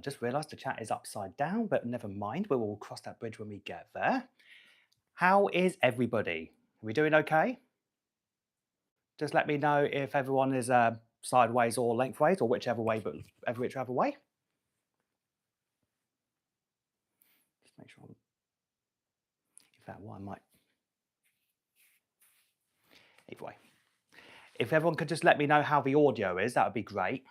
just realised the chat is upside down, but never mind. We will cross that bridge when we get there. How is everybody? Are we doing okay? Just let me know if everyone is sideways or lengthways or whichever way, but whichever way. Just make sure. In fact, what I might. Either way. If everyone could just let me know how the audio is, that would be great.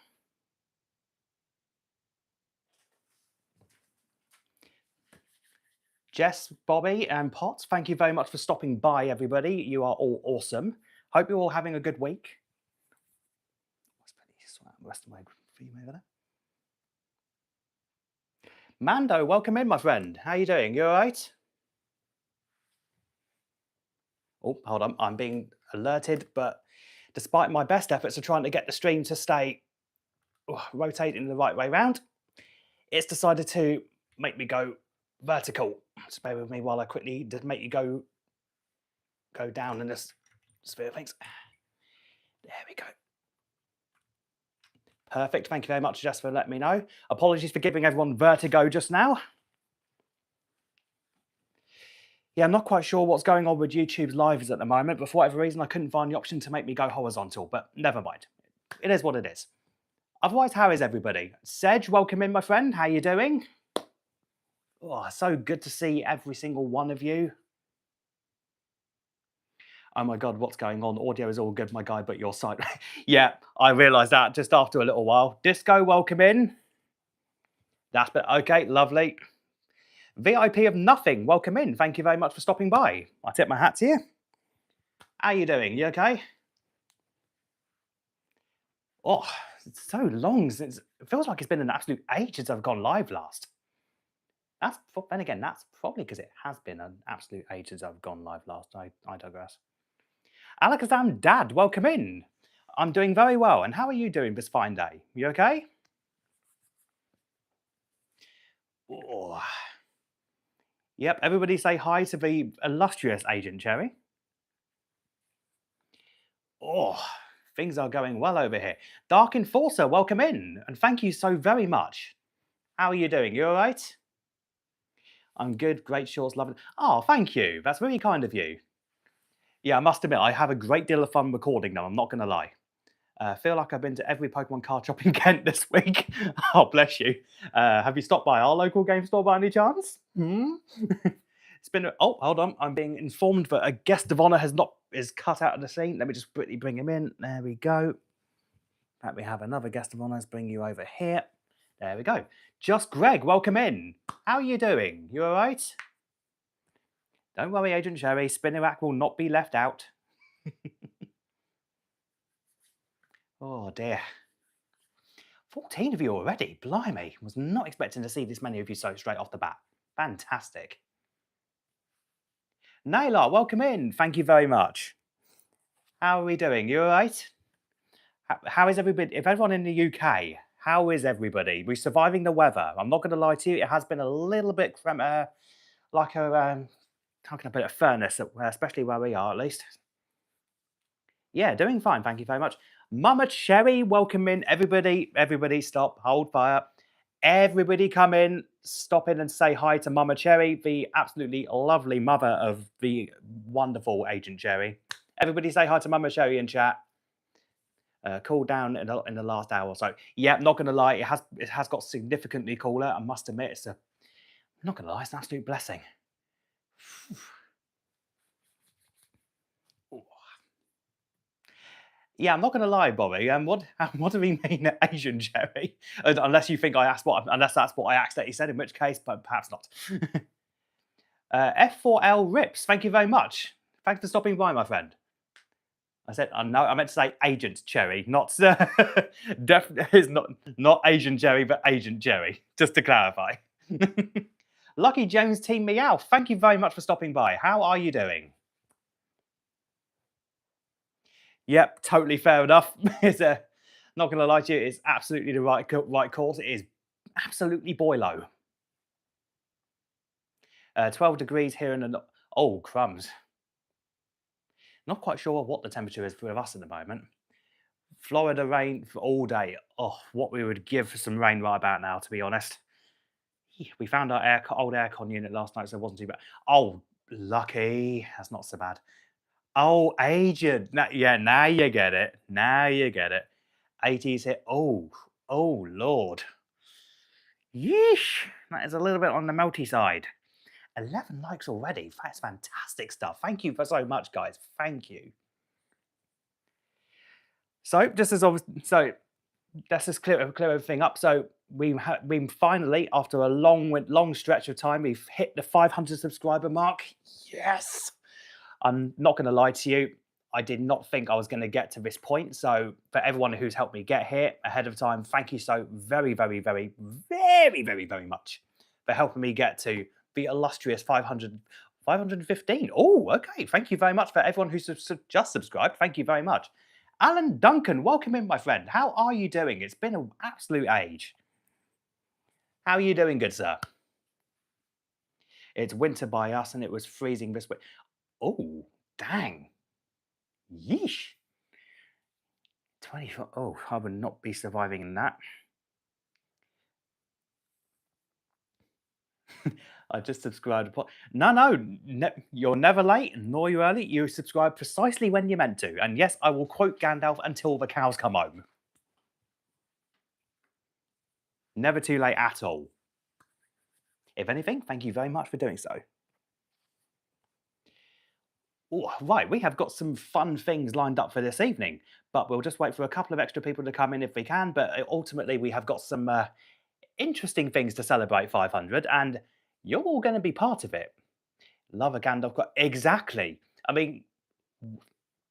Jess, Bobby, and Potts, thank you very much for stopping by, everybody. You are all awesome. Hope you're all having a good week. Mando, welcome in, my friend. How are you doing? You all right? Oh, hold on. I'm being alerted, but despite my best efforts of trying to get the stream to stay rotating the right way round, it's decided to make me go vertical. Just bear with me while I quickly just make you go down in this sphere of things. There we go. Perfect. Thank you very much, Jess, for letting me know. Apologies for giving everyone vertigo just now. Yeah, I'm not quite sure what's going on with YouTube's lives at the moment, but for whatever reason, I couldn't find the option to make me go horizontal, but never mind. It is what it is. Otherwise, how is everybody? Sedge, welcome in, my friend. How you doing? Oh, so good to see every single one of you. Oh my God, what's going on? Audio is all good, my guy, but your site. Yeah, I realised that just after a little while. Disco, welcome in. That's been okay, lovely. VIP of nothing, welcome in. Thank you very much for stopping by. I tip my hat to you. How you doing? You okay? Oh, it's so long since it feels like it's been an absolute age since I've gone live last. Then again, that's probably because it has been an absolute age since I've gone live last. I digress. Alakazam Dad, welcome in. I'm doing very well. And how are you doing this fine day? You okay? Oh. Yep, everybody say hi to the illustrious Agent Cherry. Oh, things are going well over here. Dark Enforcer, welcome in. And thank you so very much. How are you doing? You all right? I'm good. Great shorts, lovely. Oh, thank you. That's really kind of you. Yeah, I must admit, I have a great deal of fun recording them. I'm not going to lie. I feel like I've been to every Pokemon card shop in Kent this week. Oh, bless you. Have you stopped by our local game store by any chance? It's been. Oh, hold on. I'm being informed that a guest of honor is cut out of the scene. Let me just quickly bring him in. There we go. In fact, we have another guest of honor. Let's bring you over here. There we go. Just Greg, welcome in. How are you doing? You all right? Don't worry, Agent Cherry. Spinarak will not be left out. Oh dear. 14 of you already. Blimey. Was not expecting to see this many of you so straight off the bat. Fantastic. Naylor, welcome in. Thank you very much. How are we doing? You all right? How is everybody? If everyone in the UK, how is everybody? We're surviving the weather. I'm not going to lie to you. It has been a little bit like a how can I put it? A furnace, especially where we are, at least. Yeah, doing fine. Thank you very much. Mama Cherry, welcome in. Everybody stop, hold fire. Everybody come in, stop in and say hi to Mama Cherry, the absolutely lovely mother of the wonderful Agent Cherry. Everybody say hi to Mama Cherry in chat. Cooled down in the last hour or so. Yeah, not going to lie, it has got significantly cooler. I must admit, I'm not going to lie, it's an absolute blessing. Yeah, I'm not going to lie, Bobby. What do we mean, Asian Cherry? Unless you think unless that's what I accidentally said, in which case, but perhaps not. F4L Rips, thank you very much. Thanks for stopping by, my friend. I said, no, I meant to say Agent Cherry, not definitely not Asian Cherry, but Agent Cherry, just to clarify. Lucky James Team Meow, thank you very much for stopping by. How are you doing? Yep, totally fair enough. Not going to lie to you, it's absolutely the right course. It is absolutely boilo. 12 degrees here in the... Oh, crumbs. Not quite sure what the temperature is for us at the moment. Florida rain for all day. Oh, what we would give for some rain right about now, to be honest. We found our old aircon unit last night, so it wasn't too bad. Oh, lucky. That's not so bad. Oh, aged. Yeah, now you get it. Now you get it. 80s hit. Oh, oh, Lord. Yeesh. That is a little bit on the melty side. 11 likes already. That's fantastic stuff. Thank you for so much, guys. Thank you. So, just as obviously, so let's just clear everything up. So we finally, after a long stretch of time, we've hit the 500 subscriber mark. Yes. I'm not going to lie to you. I did not think I was going to get to this point. So for everyone who's helped me get here ahead of time, thank you so very much for helping me get to the illustrious 515. Oh, okay. Thank you very much for everyone who's just subscribed. Thank you very much. Alan Duncan, welcome in, my friend. How are you doing? It's been an absolute age. How are you doing, good sir? It's winter by us and it was freezing this week. Oh, dang. Yeesh. 24. Oh, I would not be surviving in that. I just subscribed. No, you're never late, nor you early. You subscribe precisely when you're meant to. And yes, I will quote Gandalf until the cows come home. Never too late at all. If anything, thank you very much for doing so. Oh, right, we have got some fun things lined up for this evening, but we'll just wait for a couple of extra people to come in if we can. But ultimately, we have got some interesting things to celebrate 500, and you're all going to be part of it. Love a Gandalf quote. Exactly. I mean,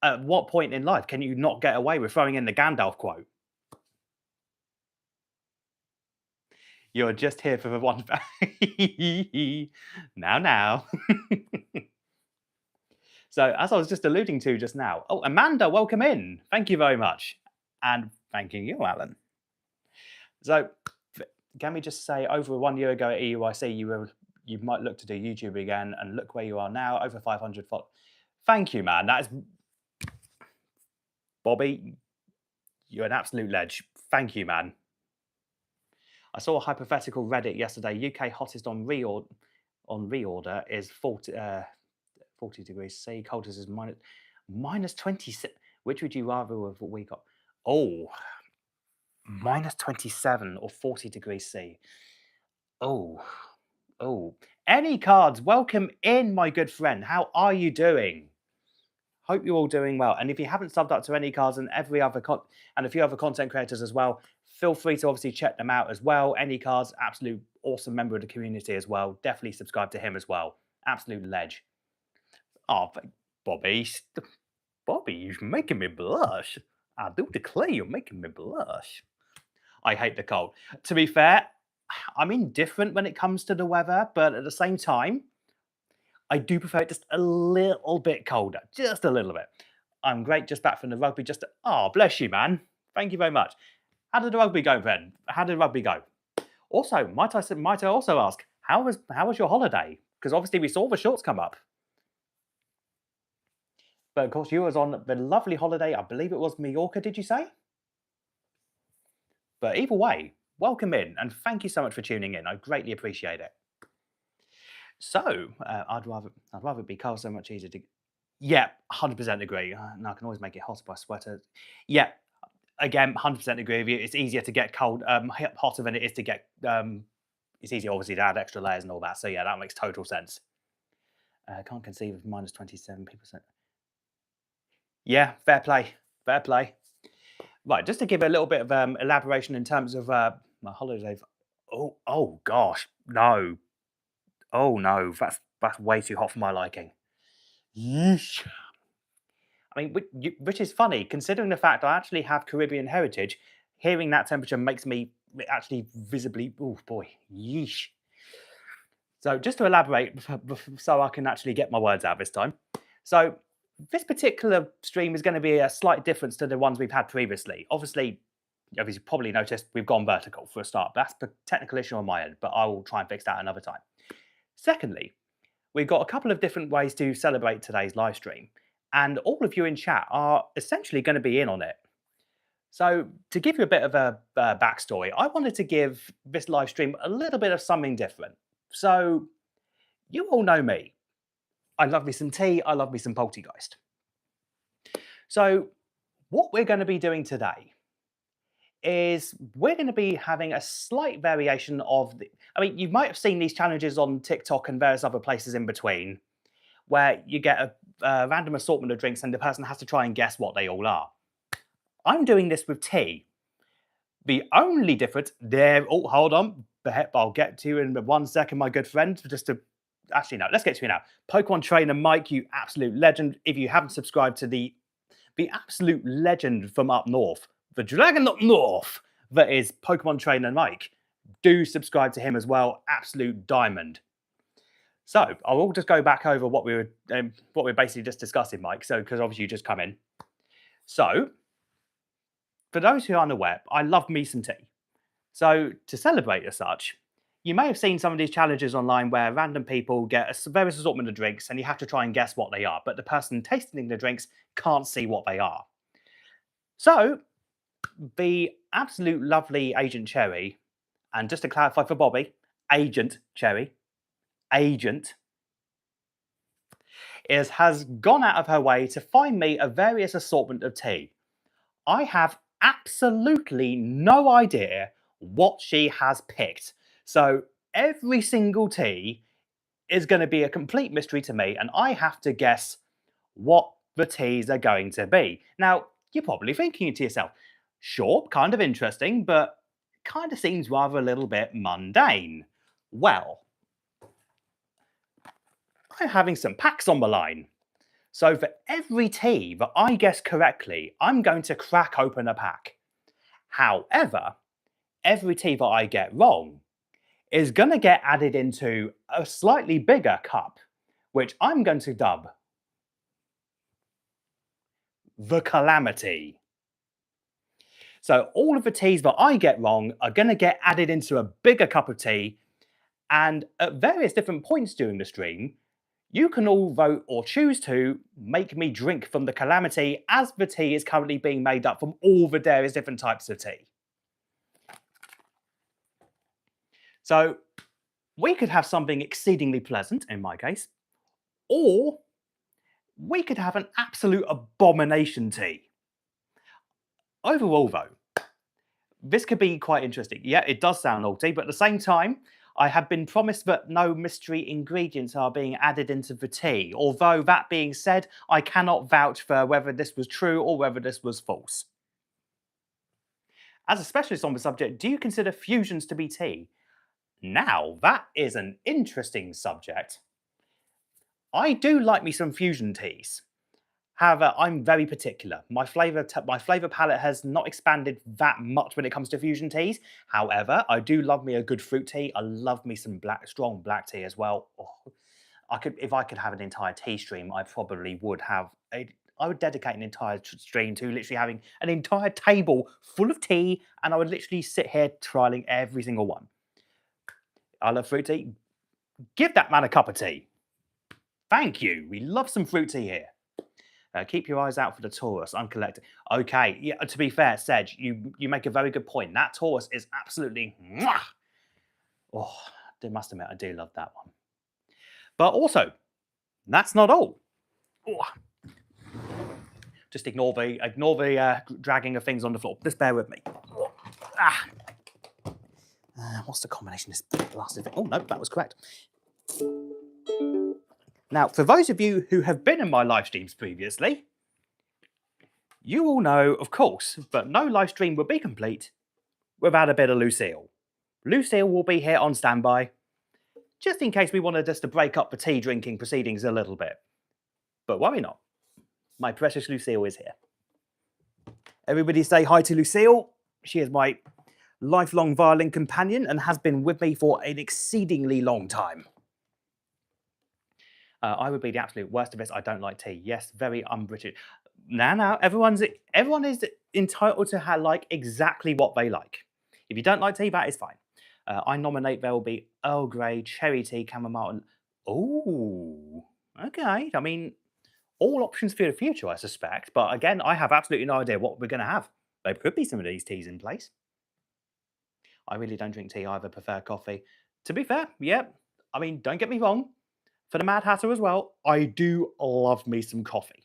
at what point in life can you not get away with throwing in the Gandalf quote? You're just here for the one. now. So, as I was just alluding to just now, oh, Amanda, welcome in. Thank you very much. And thanking you, Alan. So, can we just say, over 1 year ago at EUIC, you might look to do YouTube again, and look where you are now, over 500 followers. Thank you, man. That is, Bobby, you're an absolute ledge. Thank you, man. I saw a hypothetical Reddit yesterday. UK hottest on reorder is 40 degrees C. Coldest is minus 26. Which would you rather have what we got? Oh, minus 27 or 40 degrees C. Oh. Any cards, welcome in, my good friend. How are you doing? Hope you're all doing well. And if you haven't subbed up to any cards and a few other content creators as well, feel free to obviously check them out as well. Any cards, absolute awesome member of the community as well. Definitely subscribe to him as well. Absolute ledge. Oh, Bobby, you're making me blush. I do declare you're making me blush. I hate the cold. To be fair, I'm indifferent when it comes to the weather, but at the same time, I do prefer it just a little bit colder. Just a little bit. I'm great just back from the rugby. Oh, bless you, man. Thank you very much. How did the rugby go, Ben? How did rugby go? Also, might I also ask, how was your holiday? Because obviously we saw the shorts come up. But of course, you was on the lovely holiday. I believe it was Mallorca, did you say? But either way, welcome in, and thank you so much for tuning in. I greatly appreciate it. So, I'd rather be cold, so much easier to. Yeah, 100% agree. No, I can always make it hot by sweater. Yeah, again, 100% agree with you. It's easier to get cold, hotter than it is to get. It's easier, obviously, to add extra layers and all that. So yeah, that makes total sense. Can't conceive of minus 27 people. Yeah, fair play. Right, just to give a little bit of elaboration in terms of my holiday. Oh gosh, no. Oh no, that's way too hot for my liking. Yeesh. I mean, which is funny considering the fact I actually have Caribbean heritage. Hearing that temperature makes me actually visibly. Oh boy, yeesh. So just to elaborate, so I can actually get my words out this time. So this particular stream is going to be a slight difference to the ones we've had previously. Obviously, as you probably noticed, we've gone vertical for a start. That's a technical issue on my end, but I will try and fix that another time. Secondly, we've got a couple of different ways to celebrate today's live stream, and all of you in chat are essentially going to be in on it. So, to give you a bit of a backstory, I wanted to give this live stream a little bit of something different. So, you all know me. I love me some tea, I love me some Poltergeist. So, what we're going to be doing today is we're going to be having a slight variation of the. I mean, you might have seen these challenges on TikTok and various other places in between, where you get a random assortment of drinks and the person has to try and guess what they all are. I'm doing this with tea. The only difference there. Oh, hold on. I'll get to you in 1 second, my good friend. Just to actually no, let's get to you now. Pokemon trainer Mike, you absolute legend. If you haven't subscribed to the absolute legend from up north, the dragon up north, that is Pokemon trainer Mike, do subscribe to him as well. Absolute diamond. So I will just go back over what we were basically just discussing, Mike. So because obviously you just come in. So for those who aren't aware, I love me some tea. So to celebrate as such, you may have seen some of these challenges online where random people get a various assortment of drinks and you have to try and guess what they are, but the person tasting the drinks can't see what they are. So the absolute lovely Agent Cherry, and just to clarify for Bobby, Agent Cherry, Agent, has gone out of her way to find me a various assortment of tea. I have absolutely no idea what she has picked. So every single tea is going to be a complete mystery to me, and I have to guess what the teas are going to be. Now, you're probably thinking to yourself, sure, kind of interesting, but kind of seems rather a little bit mundane. Well, I'm having some packs on the line. So for every tea that I guess correctly, I'm going to crack open a pack. However, every tea that I get wrong is going to get added into a slightly bigger cup, which I'm going to dub the Calamity. So all of the teas that I get wrong are going to get added into a bigger cup of tea, and at various different points during the stream, you can all vote or choose to make me drink from the Calamity, as the tea is currently being made up from all the various different types of tea. So we could have something exceedingly pleasant, in my case, or we could have an absolute abomination tea. Overall, though, this could be quite interesting. Yeah, it does sound naughty, but at the same time, I have been promised that no mystery ingredients are being added into the tea. Although, that being said, I cannot vouch for whether this was true or whether this was false. As a specialist on the subject, do you consider fusions to be tea? Now, that is an interesting subject. I do like me some fusion teas. However, I'm very particular. My flavour palette has not expanded that much when it comes to fusion teas. However, I do love me a good fruit tea. I love me some strong black tea as well. Oh, if I could have an entire tea stream, I probably would have I would dedicate an entire stream to literally having an entire table full of tea, and I would literally sit here trialing every single one. I love fruit tea. Give that man a cup of tea. Thank you. We love some fruit tea here. Keep your eyes out for the Taurus. I'm collecting. Okay, yeah. To be fair, Sedge, you make a very good point. That Taurus is absolutely. Mwah! Oh, I must admit, I do love that one. But also, that's not all. Oh. Just ignore the dragging of things on the floor. Just bear with me. Ah. What's the combination of this blasted thing? Oh no, that was correct. Now, for those of you who have been in my live streams previously, you all know, of course, that no live stream would be complete without a bit of Lucille. Lucille will be here on standby, just in case we wanted us to break up the tea drinking proceedings a little bit. But worry not, my precious Lucille is here. Everybody say hi to Lucille. She is my lifelong violin companion and has been with me for an exceedingly long time. I would be the absolute worst of this. I don't like tea. Yes, very un-British. Now, everyone is entitled to like exactly what they like. If you don't like tea, that is fine. I nominate there will be Earl Grey, cherry tea, chamomile, and oh, okay. I mean, all options for the future, I suspect. But again, I have absolutely no idea what we're going to have. There could be some of these teas in place. I really don't drink tea either, prefer coffee. To be fair, yeah, I mean, don't get me wrong, for the Mad Hatter as well, I do love me some coffee.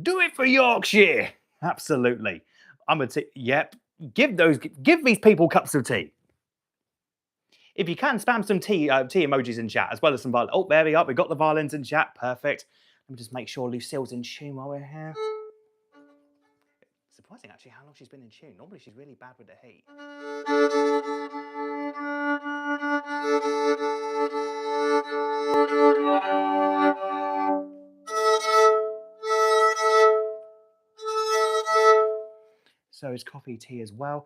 Do it for Yorkshire! Absolutely. I'm a tea, yep, give these people cups of tea. If you can, spam some tea emojis in chat, as well as some violin. Oh, there we are, we got the violins in chat, perfect. Let me just make sure Lucille's in tune while we're here. Surprising, actually, how long she's been in tune. Normally, she's really bad with the heat. So is coffee tea as well.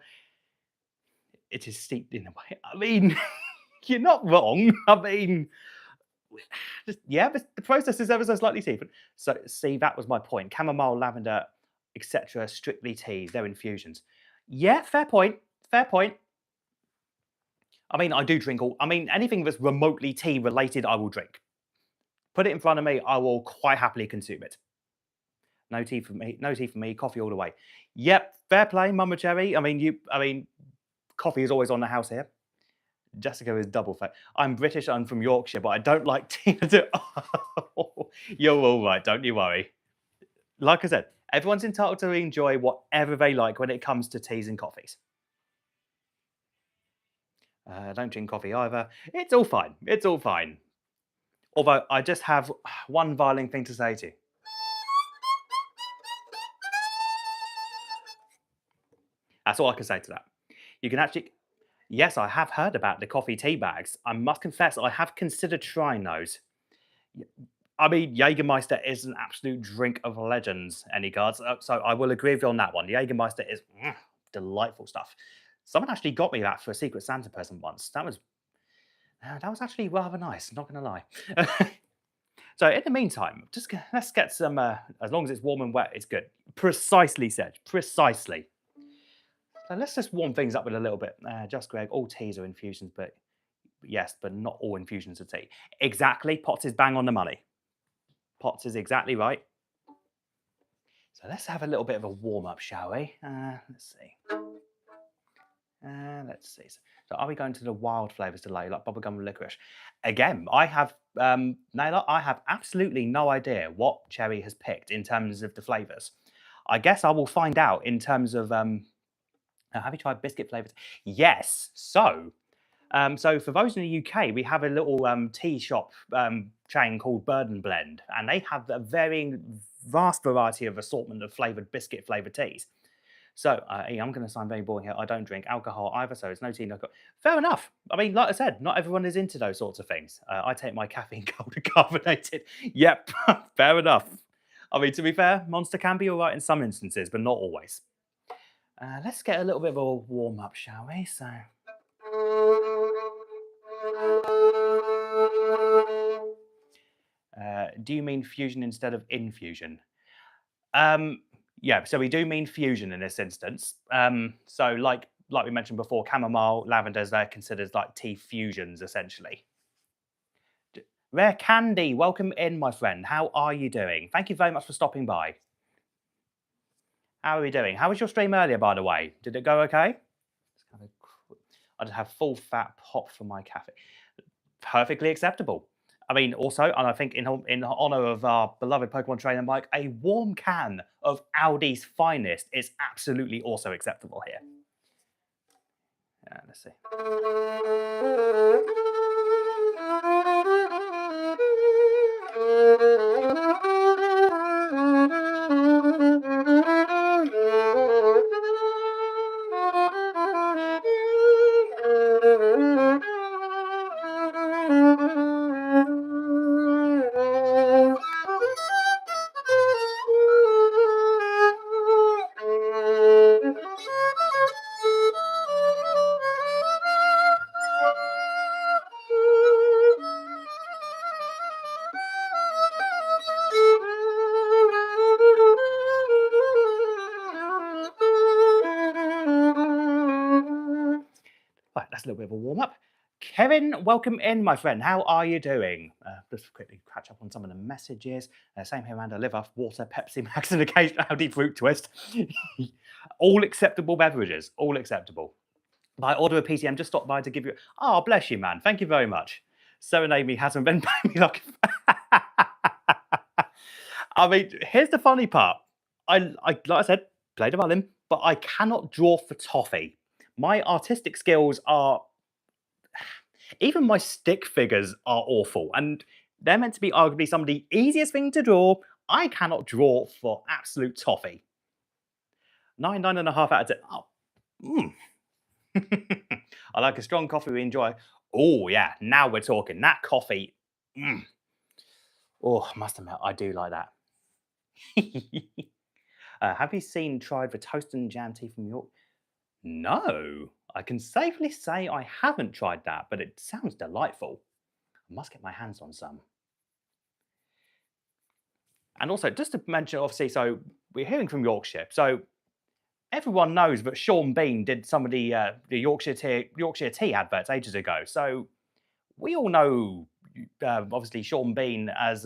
It is steeped in a way. I mean, you're not wrong. I mean, yeah, the process is ever so slightly different. So, see, that was my point. Chamomile, lavender, etc. Strictly teas. They're infusions. Yeah, fair point. Fair point. I mean, I do drink all. I mean, anything that's remotely tea related, I will drink. Put it in front of me, I will quite happily consume it. No tea for me. No tea for me. Coffee all the way. Yep, fair play, Mama Cherry. I mean, coffee is always on the house here. Jessica is double fat. I'm British. I'm from Yorkshire, but I don't like tea. You're all right. Don't you worry. Like I said, everyone's entitled to enjoy whatever they like when it comes to teas and coffees. Don't drink coffee either. It's all fine. It's all fine. Although I just have one violin thing to say to you. That's all I can say to that. You can actually, yes, I have heard about the coffee tea bags. I must confess, I have considered trying those. I mean, Jägermeister is an absolute drink of legends, any cards. So I will agree with you on that one. Jägermeister is delightful stuff. Someone actually got me that for a Secret Santa present once. That was actually rather nice, not going to lie. So in the meantime, let's get some, as long as it's warm and wet, it's good. Precisely said, precisely. So let's just warm things up with a little bit. Just Greg, all teas are infusions, but yes, but not all infusions are tea. Exactly, Potts is bang on the money. Potts is exactly right. So let's have a little bit of a warm up, shall we? Let's see. Let's see. So are we going to the wild flavors today, like bubblegum and licorice? Again, I have, Naylor, I have absolutely no idea what Cherry has picked in terms of the flavors. I guess I will find out in terms of, have you tried biscuit flavors? Yes. So for those in the UK, we have a little tea shop chain called Bird and Blend, and they have a varying, vast variety of assortment of flavoured biscuit flavoured teas. So I'm going to sound very boring here. I don't drink alcohol either, so it's no tea, no coffee. Fair enough. I mean, like I said, not everyone is into those sorts of things. I take my caffeine cold and carbonated. Yep, fair enough. I mean, to be fair, Monster can be all right in some instances, but not always. Let's get a little bit of a warm up, shall we? So. Do you mean fusion instead of infusion? Yeah, so we do mean fusion in this instance. So like we mentioned before, chamomile, lavenders, they're considered like tea fusions essentially. Rare Candy, welcome in, my friend. How are you doing? Thank you very much for stopping by. How are we doing? How was your stream earlier, by the way? Did it go okay? I just have full fat pop for my cafe. Perfectly acceptable. I mean, also, and I think in honor of our beloved Pokemon trainer Mike, a warm can of Aldi's finest is absolutely also acceptable here. Let's see. Right, that's a little bit of a warm up. Kevin, welcome in, my friend. How are you doing? Just quickly catch up on some of the messages. Same here, Amanda. Liver, water, Pepsi Max, and occasional Audi fruit twist. All acceptable beverages. All acceptable. By order of PTM, just stopped by to give you. Oh, bless you, man. Thank you very much. Serenade me hasn't been paying me like. I mean, here's the funny part. Like I said, play the violin, but I cannot draw for toffee. My artistic skills are. Even my stick figures are awful, and they're meant to be arguably some of the easiest thing to draw. I cannot draw for absolute toffee. 9.5 out of 10. Oh, I like a strong coffee we enjoy. Oh, yeah, now we're talking. That coffee. Oh, I must admit, I do like that. Have you tried the toast and jam tea from York? No, I can safely say I haven't tried that, but it sounds delightful. I must get my hands on some. And also, just to mention, obviously, so we're hearing from Yorkshire. So everyone knows that Sean Bean did some of the Yorkshire tea adverts ages ago. So we all know, obviously, Sean Bean as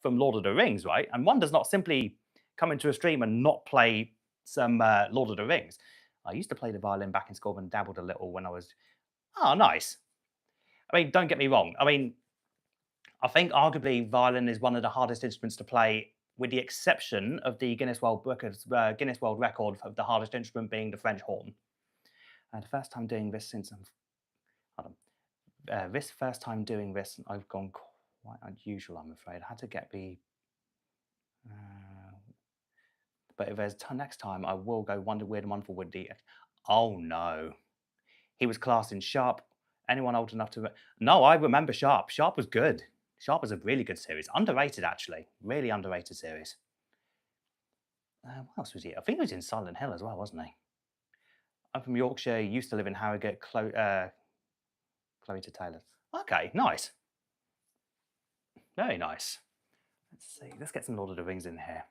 from Lord of the Rings, right? And one does not simply come into a stream and not play some Lord of the Rings. I used to play the violin back in school and dabbled a little when I was. Oh, nice. I mean, don't get me wrong. I mean, I think arguably violin is one of the hardest instruments to play, with the exception of the Guinness World Record of the hardest instrument being the French horn. The first time doing this since this first time doing this, I've gone quite unusual, I'm afraid. I had to get the. But if there's next time, I will go Wonder Weird and Wonderful with the. Oh no, he was classed in Sharp. Anyone old enough to? No, I remember Sharp. Sharp was good. Sharp was a really good series. Underrated, actually. Really underrated series. What else was he? I think he was in Silent Hill as well, wasn't he? I'm from Yorkshire. Used to live in Harrogate. Chloe to Taylor. Okay, nice. Very nice. Let's see. Let's get some Lord of the Rings in here.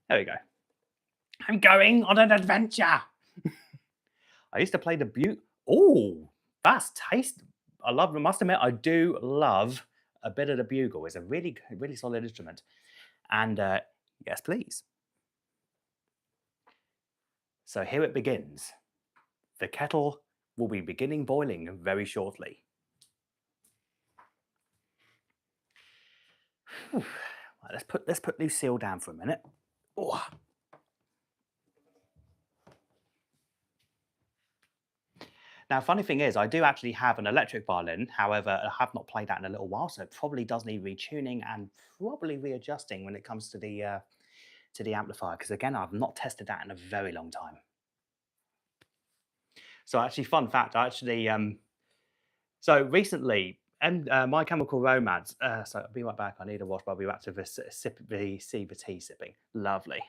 There we go. I'm going on an adventure. I used to play the bugle. Oh, that's tasty. I must admit, I do love a bit of the bugle. It's a really, really solid instrument. And yes, please. So here it begins. The kettle will be beginning boiling very shortly. Right, let's put Lucille down for a minute. Oh. Now, funny thing is, I do actually have an electric violin. However, I have not played that in a little while, so it probably does need retuning and probably readjusting when it comes to the amplifier. Because again, I've not tested that in a very long time. So actually, fun fact, so recently, My Chemical Romance. So I'll be right back. I need a wash, but I'll be back to the tea sipping. Lovely.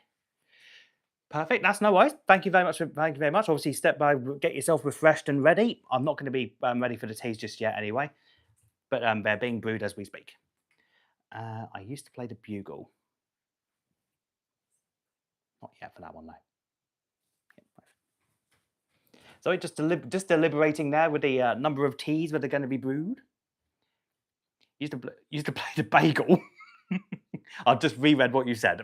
Perfect. That's no worries. Thank you very much. Obviously, step by, get yourself refreshed and ready. I'm not going to be ready for the teas just yet, anyway. But they're being brewed as we speak. I used to play the bugle. Not yet for that one, though. So just deliberating there with the number of teas that are going to be brewed. Used to play the bagel. I've just reread what you said.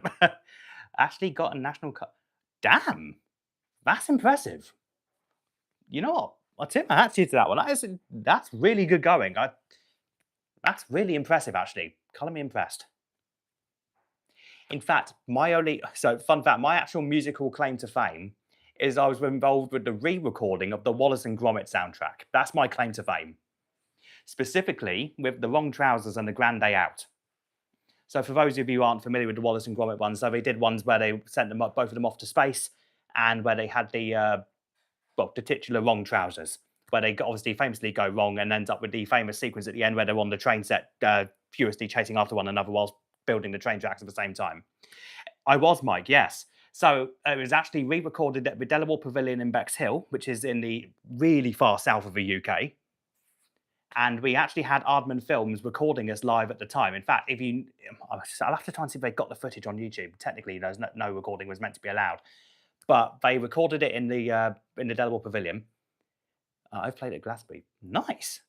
Actually got a national cup. Damn, that's impressive. You know what? I'll tip my hat to you to that one. That's really good going. That's really impressive, actually. Colour me impressed. In fact, fun fact, my actual musical claim to fame is I was involved with the re-recording of the Wallace and Gromit soundtrack. That's my claim to fame. Specifically with The Wrong Trousers and The Grand Day Out. So for those of you who aren't familiar with the Wallace and Gromit ones, so they did ones where they sent them both of them off to space, and where they had the titular wrong trousers, where they obviously famously go wrong and ends up with the famous sequence at the end where they're on the train set, furiously chasing after one another whilst building the train tracks at the same time. I was, Mike, yes. So it was actually re-recorded at the Delaware Pavilion in Bexhill, which is in the really far south of the UK. And we actually had Aardman Films recording us live at the time. In fact, I'll have to try and see if they got the footage on YouTube. Technically, there's no recording was meant to be allowed, but they recorded it in the Delaware Pavilion. I've played at Glastonbury. Nice.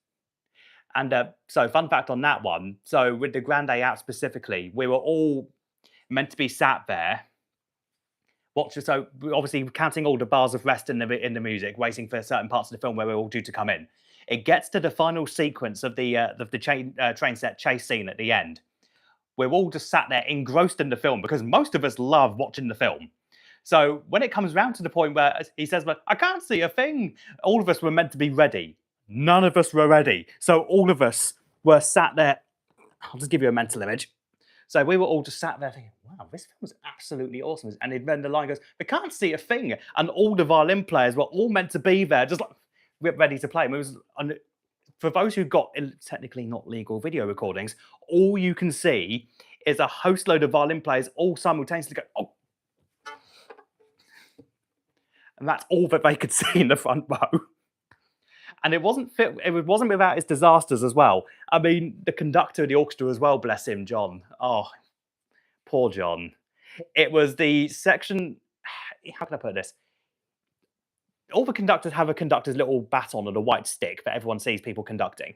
And so, fun fact on that one. So, with the Grande out specifically, we were all meant to be sat there. So, obviously, counting all the bars of rest in the music, waiting for certain parts of the film where we're all due to come in. It gets to the final sequence of the train set chase scene at the end. We're all just sat there engrossed in the film because most of us love watching the film. So when it comes round to the point where he says, "But I can't see a thing," all of us were meant to be ready. None of us were ready. So all of us were sat there. I'll just give you a mental image. So we were all just sat there thinking, wow, this film was absolutely awesome. And then the line goes, "We can't see a thing." And all the violin players were all meant to be there, just like ready to play. And it was, for those who got technically not legal video recordings, all you can see is a host load of violin players all simultaneously go, "Oh." And that's all that they could see in the front row. And it wasn't without its disasters as well. I mean, the conductor of the orchestra as well, bless him, John. Oh, poor John. It was the section, how can I put this? All the conductors have a conductor's little baton and a white stick that everyone sees people conducting.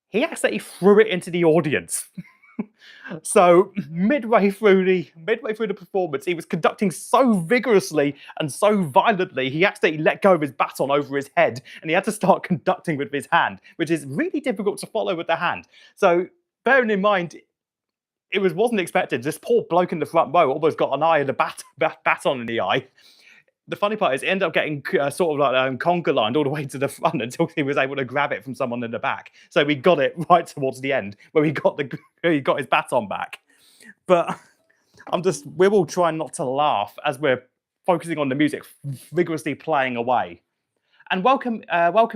He accidentally threw it into the audience. So midway through the performance, he was conducting so vigorously and so violently, he accidentally let go of his baton over his head, and he had to start conducting with his hand, which is really difficult to follow with the hand. So bearing in mind, it wasn't expected. This poor bloke in the front row almost got an eye and a baton in the eye. The funny part is, he ended up getting sort of like conga lined all the way to the front until he was able to grab it from someone in the back. So we got it right towards the end where he got his baton back. But we're all trying not to laugh as we're focusing on the music vigorously playing away. And welcome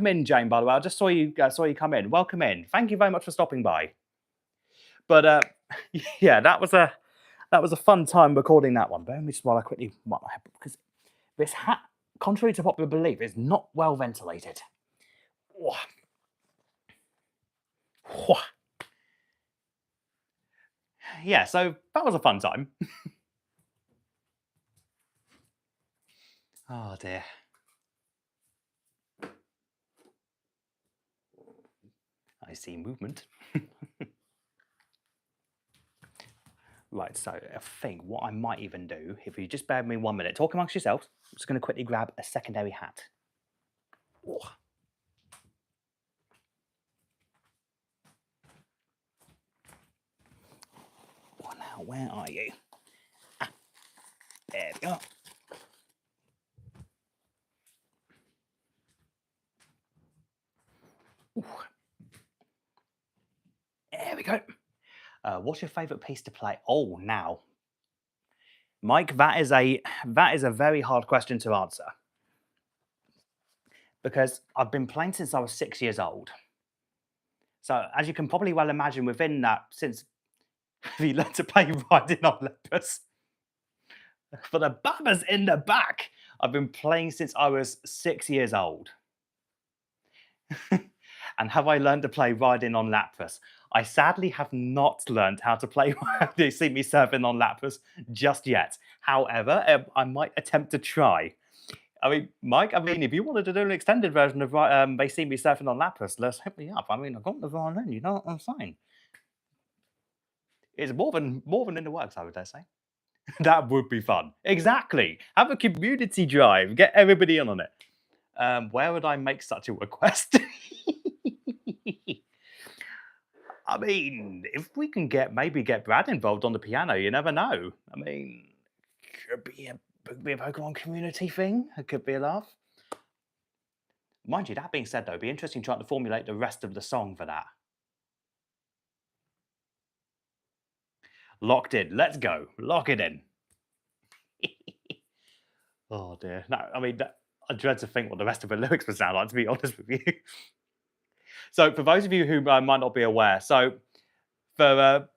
in, Jane. By the way, I just saw you come in. Welcome in. Thank you very much for stopping by. But yeah, that was a fun time recording that one. Bear with me just while I quickly wipe my head, because this hat, contrary to popular belief, is not well ventilated. Yeah, so that was a fun time. Oh dear. I see movement. Right, so I think what I might even do, if you just bear with me 1 minute, talk amongst yourselves, I'm just going to quickly grab a secondary hat. Oh. Well, now, where are you? Ah, there we are. Ooh. There we go. What's your favourite piece to play? Oh, now, Mike, that is a very hard question to answer, because I've been playing since I was 6 years old. So as you can probably well imagine, within that, since we learned to play Riding on Lepus, for the babbers in the back, I've been playing since I was 6 years old. And have I learned to play Riding on Lapras? I sadly have not learned how to play They See Me Surfing on Lapras just yet. However, I might attempt to try. I mean, Mike, if you wanted to do an extended version of They See Me Surfing on Lapras, let's hit me up. I mean, I've got the violin, you know what I'm saying? It's more than in the works, I would dare say. That would be fun. Exactly. Have a community drive. Get everybody in on it. Where would I make such a request? I mean, if we can maybe get Brad involved on the piano, you never know. I mean, could be a Pokemon community thing. It could be a laugh. Mind you, that being said, though, it'd be interesting trying to formulate the rest of the song for that. Locked in. Let's go. Lock it in. Oh dear. No, I mean, I dread to think what the rest of the lyrics would sound like, to be honest with you. So, for those of you who might not be aware, so for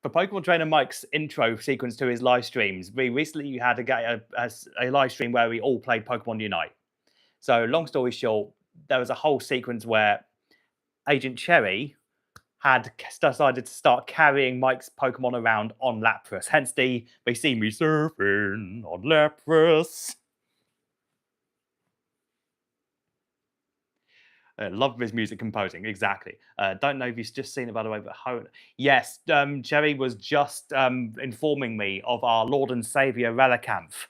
Pokemon Trainer Mike's intro sequence to his live streams, we recently had a live stream where we all played Pokemon Unite. So, long story short, there was a whole sequence where Agent Cherry had decided to start carrying Mike's Pokemon around on Lapras. Hence they see me surfing on Lapras. Love his music composing, exactly. Don't know if you've just seen it, by the way, but yes, Cherry was just informing me of our Lord and Saviour Relicanth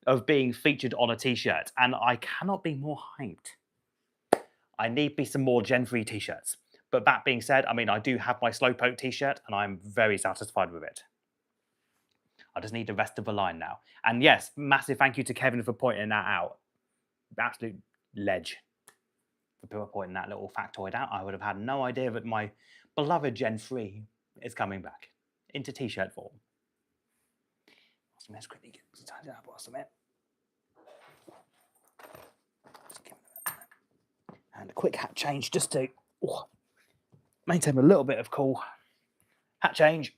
of being featured on a t-shirt, and I cannot be more hyped. I need me some more Gen 3 t-shirts. But that being said, I mean, I do have my Slowpoke t-shirt, and I'm very satisfied with it. I just need the rest of the line now. And yes, massive thank you to Kevin for pointing that out. Absolute ledge. For people pointing that little factoid out, I would have had no idea that my beloved Gen 3 is coming back into t-shirt form. And a quick hat change just to maintain a little bit of cool. Hat change.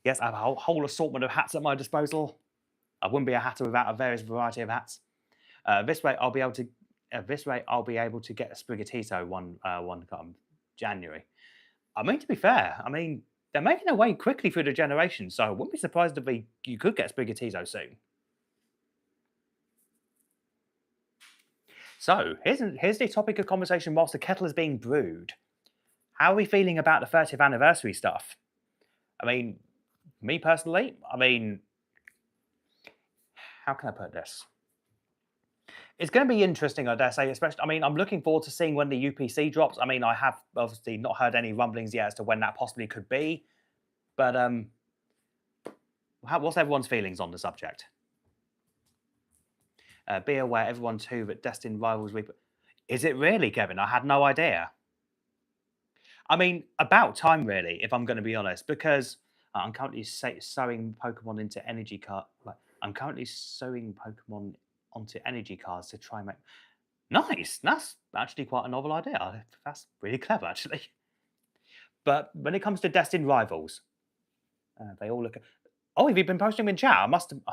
Yes, I have a whole assortment of hats at my disposal. I wouldn't be a hatter without a various variety of hats. This way, I'll be able to get a Sprigatito one come January. I mean, to be fair, I mean they're making their way quickly through the generation, so I wouldn't be surprised if you could get Sprigatito soon. So here's the topic of conversation whilst the kettle is being brewed. How are we feeling about the 30th anniversary stuff? I mean, me personally, I mean, how can I put this? It's going to be interesting, I dare say, especially, I mean, I'm looking forward to seeing when the UPC drops. I mean, I have obviously not heard any rumblings yet as to when that possibly could be, but what's everyone's feelings on the subject? Be aware, everyone too, that Destined Rivals Week. Is it really, Kevin? I had no idea. I mean, about time, really, if I'm going to be honest, because I'm currently sewing Pokemon into energy card. I'm currently sewing Pokemon onto energy cards to try and make. Nice. That's actually quite a novel idea. That's really clever, actually. But when it comes to Destined Rivals, they all look. Oh, have you been posting them in chat? I must admit,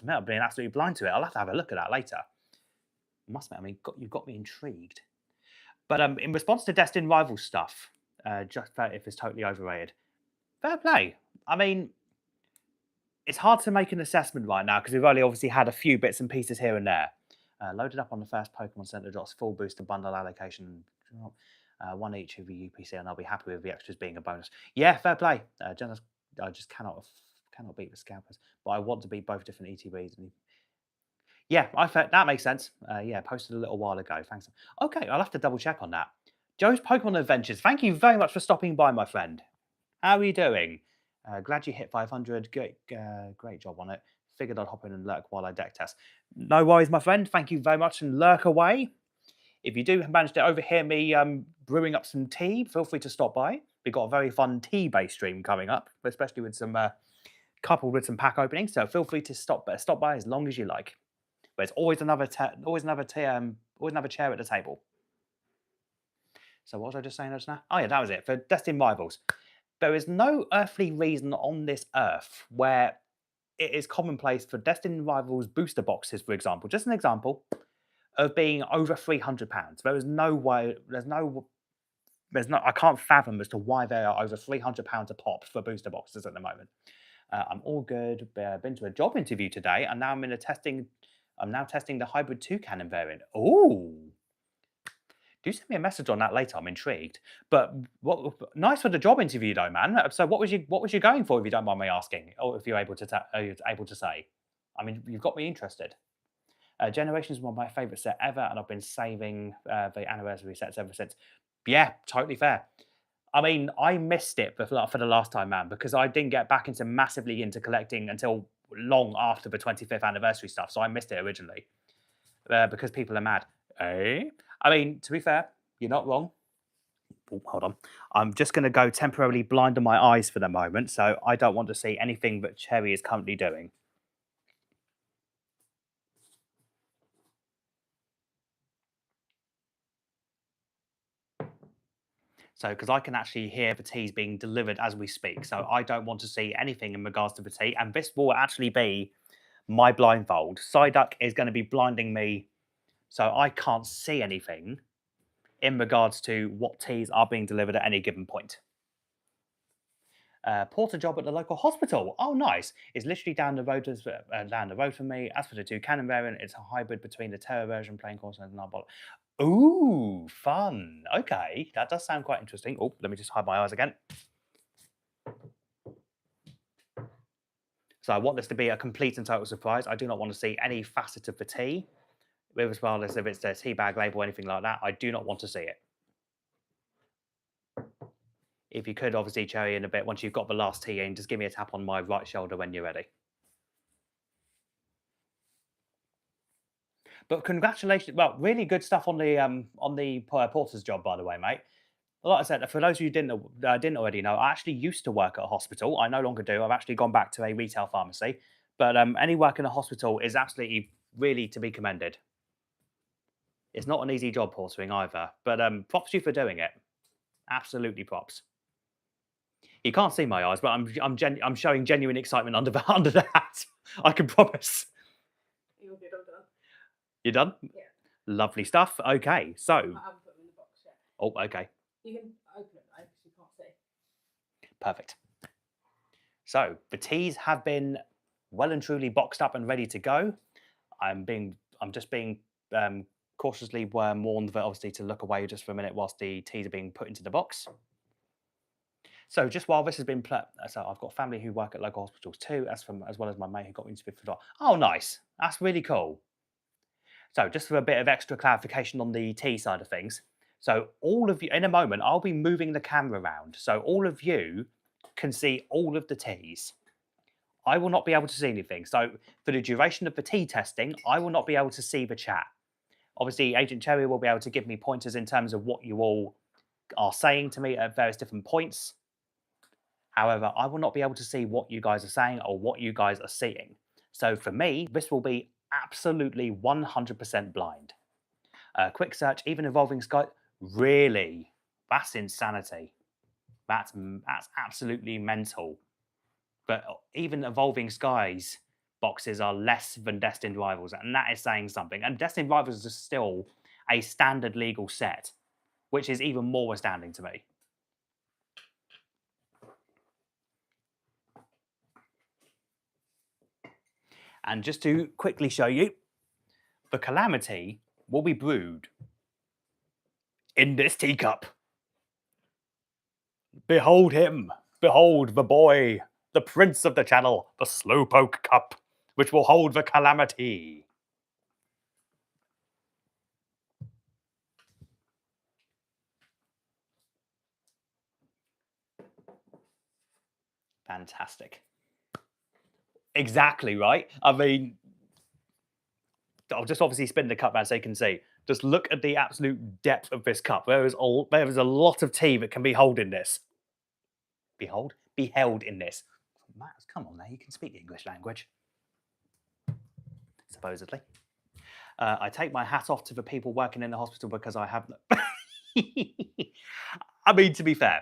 I've been absolutely blind to it. I'll have to have a look at that later. I must admit, I mean, you've got me intrigued. But in response to Destined Rivals stuff, just if it's totally overrated, fair play. I mean, it's hard to make an assessment right now because we've only obviously had a few bits and pieces here and there. Loaded up on the first Pokemon Center drops full booster bundle allocation. One each of the UPC, and I'll be happy with the extras being a bonus. Yeah, fair play. I just cannot beat the scalpers, but I want to beat both different ETBs. Yeah, that makes sense. Yeah, posted a little while ago. Thanks. Okay, I'll have to double check on that. Joe's Pokemon Adventures. Thank you very much for stopping by, my friend. How are you doing? Glad you hit 500. Great job on it. Figured I'd hop in and lurk while I deck test. No worries, my friend. Thank you very much, and lurk away. If you do manage to overhear me brewing up some tea, feel free to stop by. We've got a very fun tea-based stream coming up, especially with some coupled with some pack openings. So feel free to stop by as long as you like. There's always another chair at the table. So what was I just saying just now? Oh yeah, that was it for Destined Rivals. There is no earthly reason on this earth where it is commonplace for Destined Rivals booster boxes, for example, just an example, of being over £300. There is no way. I can't fathom as to why they are over £300 a pop for booster boxes at the moment. I'm all good. Been to a job interview today, and now I'm testing the hybrid 2-cannon variant. Ooh. Do send me a message on that later. I'm intrigued. But nice for the job interview, though, man. So what was you going for, if you don't mind me asking, or if you're able to say? I mean, you've got me interested. Generations is one of my favourite set ever, and I've been saving the anniversary sets ever since. Yeah, totally fair. I mean, I missed it for the last time, man, because I didn't get back massively into collecting until long after the 25th anniversary stuff. So I missed it originally because people are mad. Eh? I mean, to be fair, you're not wrong. Oh, hold on. I'm just going to go temporarily blind on my eyes for the moment, so I don't want to see anything that Cherry is currently doing. So, because I can actually hear the teas being delivered as we speak, so I don't want to see anything in regards to the tea, and this will actually be my blindfold. Psyduck is going to be blinding me, so I can't see anything in regards to what teas are being delivered at any given point. Porter job at the local hospital. Oh, nice. It's literally down the road from me. As for the two cannon variant, it's a hybrid between the Terra version playing course and the Narbol. Ooh, fun. Okay, that does sound quite interesting. Oh, let me just hide my eyes again. So I want this to be a complete and total surprise. I do not want to see any facet of the tea, as well as if it's the tea bag label or anything like that. I do not want to see it. If you could, obviously, Cherry, in a bit, once you've got the last tea in, just give me a tap on my right shoulder when you're ready. But congratulations! Well, really good stuff on the porter's job, by the way, mate. Like I said, for those of you who didn't already know, I actually used to work at a hospital. I no longer do. I've actually gone back to a retail pharmacy. But any work in a hospital is absolutely really to be commended. It's not an easy job portering either. But props to you for doing it. Absolutely props. You can't see my eyes, but I'm showing genuine excitement under the hat. I can promise. You're good, I'm done. You're done? Yeah. Lovely stuff. Okay, so. I haven't put them in the box yet. Oh, okay. You can open it though, because you can't see. Perfect. So the teas have been well and truly boxed up and ready to go. I'm just being cautiously warned that obviously to look away just for a minute whilst the teas are being put into the box. So just while this has been so I've got family who work at local hospitals too, as well as my mate who got me into Bidford. Oh, nice. That's really cool. So just for a bit of extra clarification on the tea side of things. So all of you, in a moment, I'll be moving the camera around. So all of you can see all of the teas. I will not be able to see anything. So for the duration of the tea testing, I will not be able to see the chat. Obviously, Agent Cherry will be able to give me pointers in terms of what you all are saying to me at various different points. However, I will not be able to see what you guys are saying or what you guys are seeing. So for me, this will be absolutely 100% blind. Quick search, even evolving sky. Really? That's insanity. That's absolutely mental. But even evolving skies boxes are less than Destined Rivals, and that is saying something. And Destined Rivals is still a standard legal set, which is even more astounding to me. And just to quickly show you, the Calamity will be brewed in this teacup. Behold him, behold the boy, the prince of the channel, the Slowpoke cup, which will hold the Calamity. Fantastic. Exactly, right? I mean, I'll just obviously spin the cup around so you can see. Just look at the absolute depth of this cup. There is a lot of tea that can be held in this. Be held in this. Matt, come on now, you can speak the English language. Supposedly. I take my hat off to the people working in the hospital because I have I mean, to be fair,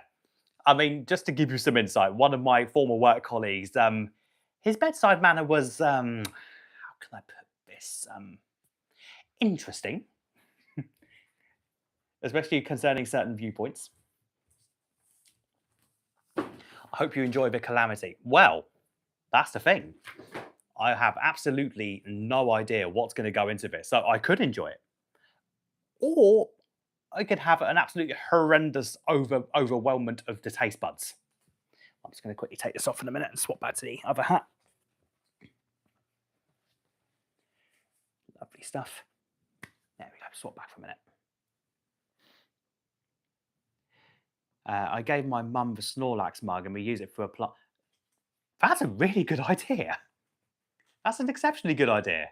just to give you some insight, one of my former work colleagues, his bedside manner was, how can I put this, interesting, especially concerning certain viewpoints. I hope you enjoy the Calamity. Well, that's the thing. I have absolutely no idea what's going to go into this, so I could enjoy it, or I could have an absolutely horrendous overwhelmment of the taste buds. I'm just going to quickly take this off in a minute and swap back to the other hat. Lovely stuff. There we go, swap back for a minute. I gave my mum the Snorlax mug and we use it for a plot. That's a really good idea. That's an exceptionally good idea.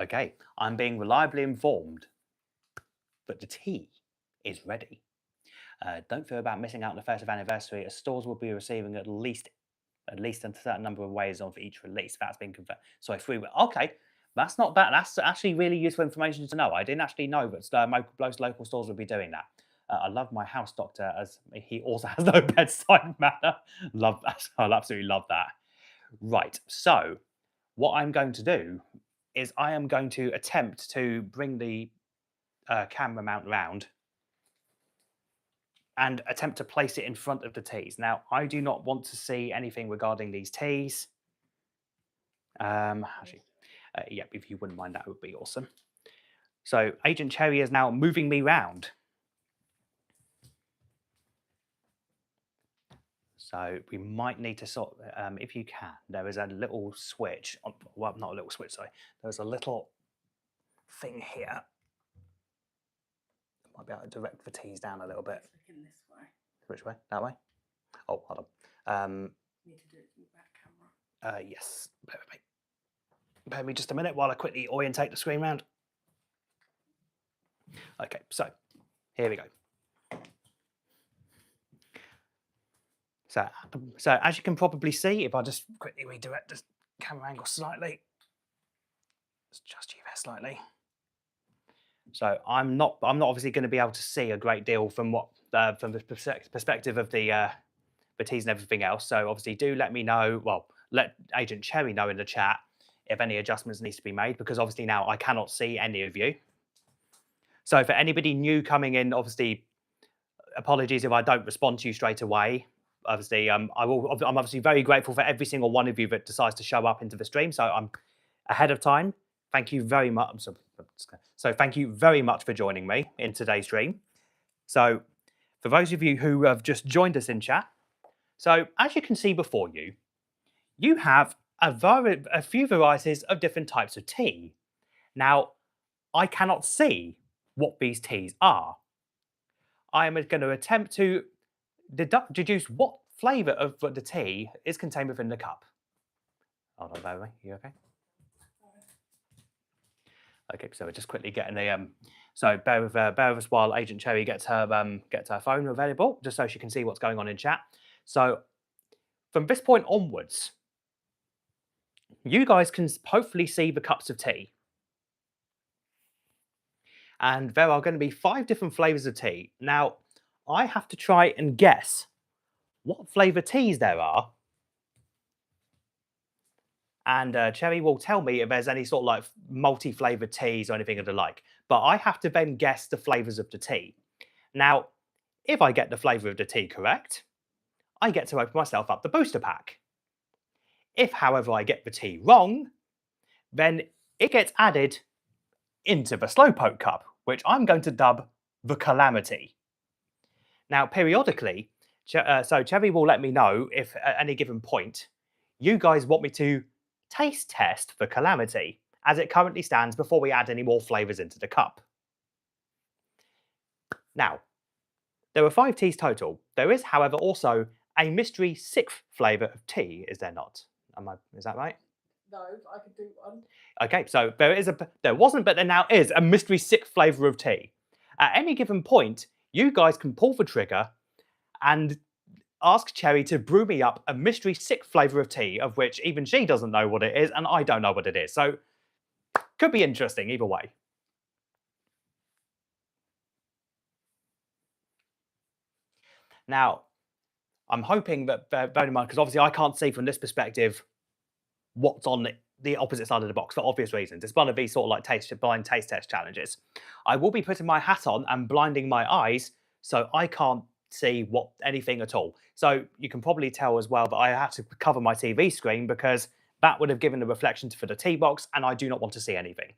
Okay, I'm being reliably informed that the tea is ready. Don't feel about missing out on the 30th anniversary, as stores will be receiving at least a certain number of ways of each release. That's been confirmed. Sorry, 3 weeks. Okay, that's not bad. That's actually really useful information to know. I didn't actually know that most local stores would be doing that. I love my house doctor, as he also has no bedside manner. Love that. I'll absolutely love that. Right. So, what I'm going to do is I am going to attempt to bring the camera mount round and attempt to place it in front of the teas. Now, I do not want to see anything regarding these teas. Actually, yeah, if you wouldn't mind, that would be awesome. So Agent Cherry is now moving me round. So we might need to sort, if you can, there is a little switch, well, not a little switch, sorry. There's a little thing here. Might be able to direct the teas down a little bit. Looking this way. Which way? That way? Oh, hold on. Need to do it with the back camera. Yes, bear with me. Bear with me just a minute while I quickly orientate the screen round. Okay, so here we go. So as you can probably see, if I just quickly redirect the camera angle slightly, let's adjust you there slightly. So I'm not obviously going to be able to see a great deal from from the perspective of the teas and everything else. So obviously do let me know. Well, let Agent Cherry know in the chat if any adjustments needs to be made, because obviously now I cannot see any of you. So for anybody new coming in, obviously apologies if I don't respond to you straight away. Obviously, I'm obviously very grateful for every single one of you that decides to show up into the stream. So I'm ahead of time. Thank you very much. So thank you very much for joining me in today's stream. So for those of you who have just joined us in chat, so as you can see before you, you have a few varieties of different types of tea. Now, I cannot see what these teas are. I am going to attempt to deduce what flavour of the tea is contained within the cup. Hold on, Barry, you okay? Okay, so we're just quickly getting the so bear with us while Agent Cherry gets her phone available, just so she can see what's going on in chat. So from this point onwards, you guys can hopefully see the cups of tea. And there are going to be 5 different flavours of tea. Now, I have to try and guess what flavour teas there are. And Cherry will tell me if there's any sort of like multi-flavoured teas or anything of the like. But I have to then guess the flavours of the tea. Now, if I get the flavour of the tea correct, I get to open myself up the booster pack. If, however, I get the tea wrong, then it gets added into the Slowpoke cup, which I'm going to dub the Calamity. Now, periodically, so Cherry will let me know if at any given point you guys want me to taste test the Calamity as it currently stands before we add any more flavours into the cup. Now, there are 5 teas total. There is, however, also a mystery 6th flavour of tea, is there not? Is that right? No, I could do one. Okay, so there wasn't, but there now is a mystery 6th flavour of tea. At any given point, you guys can pull the trigger and ask Cherry to brew me up a mystery 6th flavour of tea, of which even she doesn't know what it is, and I don't know what it is. So, could be interesting either way. Now, I'm hoping that, bear in mind, because obviously I can't see from this perspective what's on the opposite side of the box for obvious reasons. It's one of these sort of like blind taste test challenges. I will be putting my hat on and blinding my eyes, so I can't see anything at all. So you can probably tell as well that I have to cover my TV screen because that would have given a reflection for the tea box, and I do not want to see anything.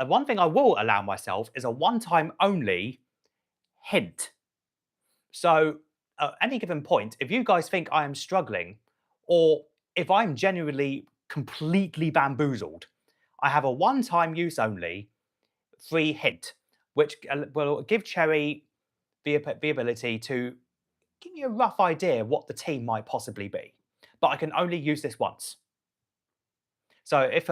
One thing I will allow myself is a one-time only hint. So at any given point, if you guys think I am struggling, or if I'm genuinely completely bamboozled, I have a one-time use only free hint, which will give Cherry the ability to give me a rough idea what the tea might possibly be. But I can only use this once. So if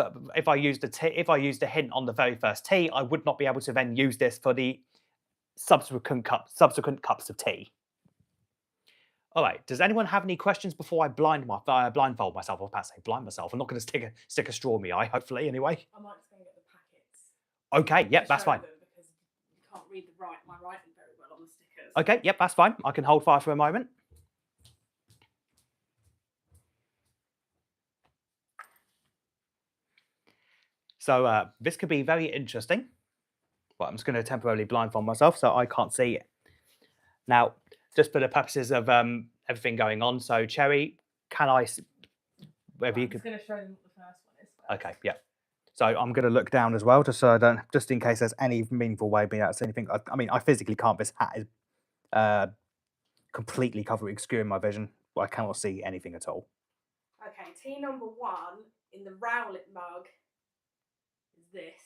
I used a hint on the very first tea, I would not be able to then use this for the subsequent cups of tea. All right. Does anyone have any questions before I blindfold myself? I was about to say blind myself. I'm not going to stick a straw in my eye. Hopefully, anyway. I might just go and get the packets. Okay. Yep. to That's show fine. them because you can't read my writing very well on the stickers. Okay. Yep. That's fine. I can hold fire for a moment. So this could be very interesting. Well, I'm just going to temporarily blindfold myself so I can't see it. Now, just for the purposes of everything going on, so Cherry, can I? Whether you I'm could. just going to show them what the first one is. First. Okay, yeah. So I'm going to look down as well, just in case there's any meaningful way of being able to see anything. I mean, I physically can't. This hat is completely obscuring my vision. I cannot see anything at all. Okay, tea number 1 in the Rowlet mug is this.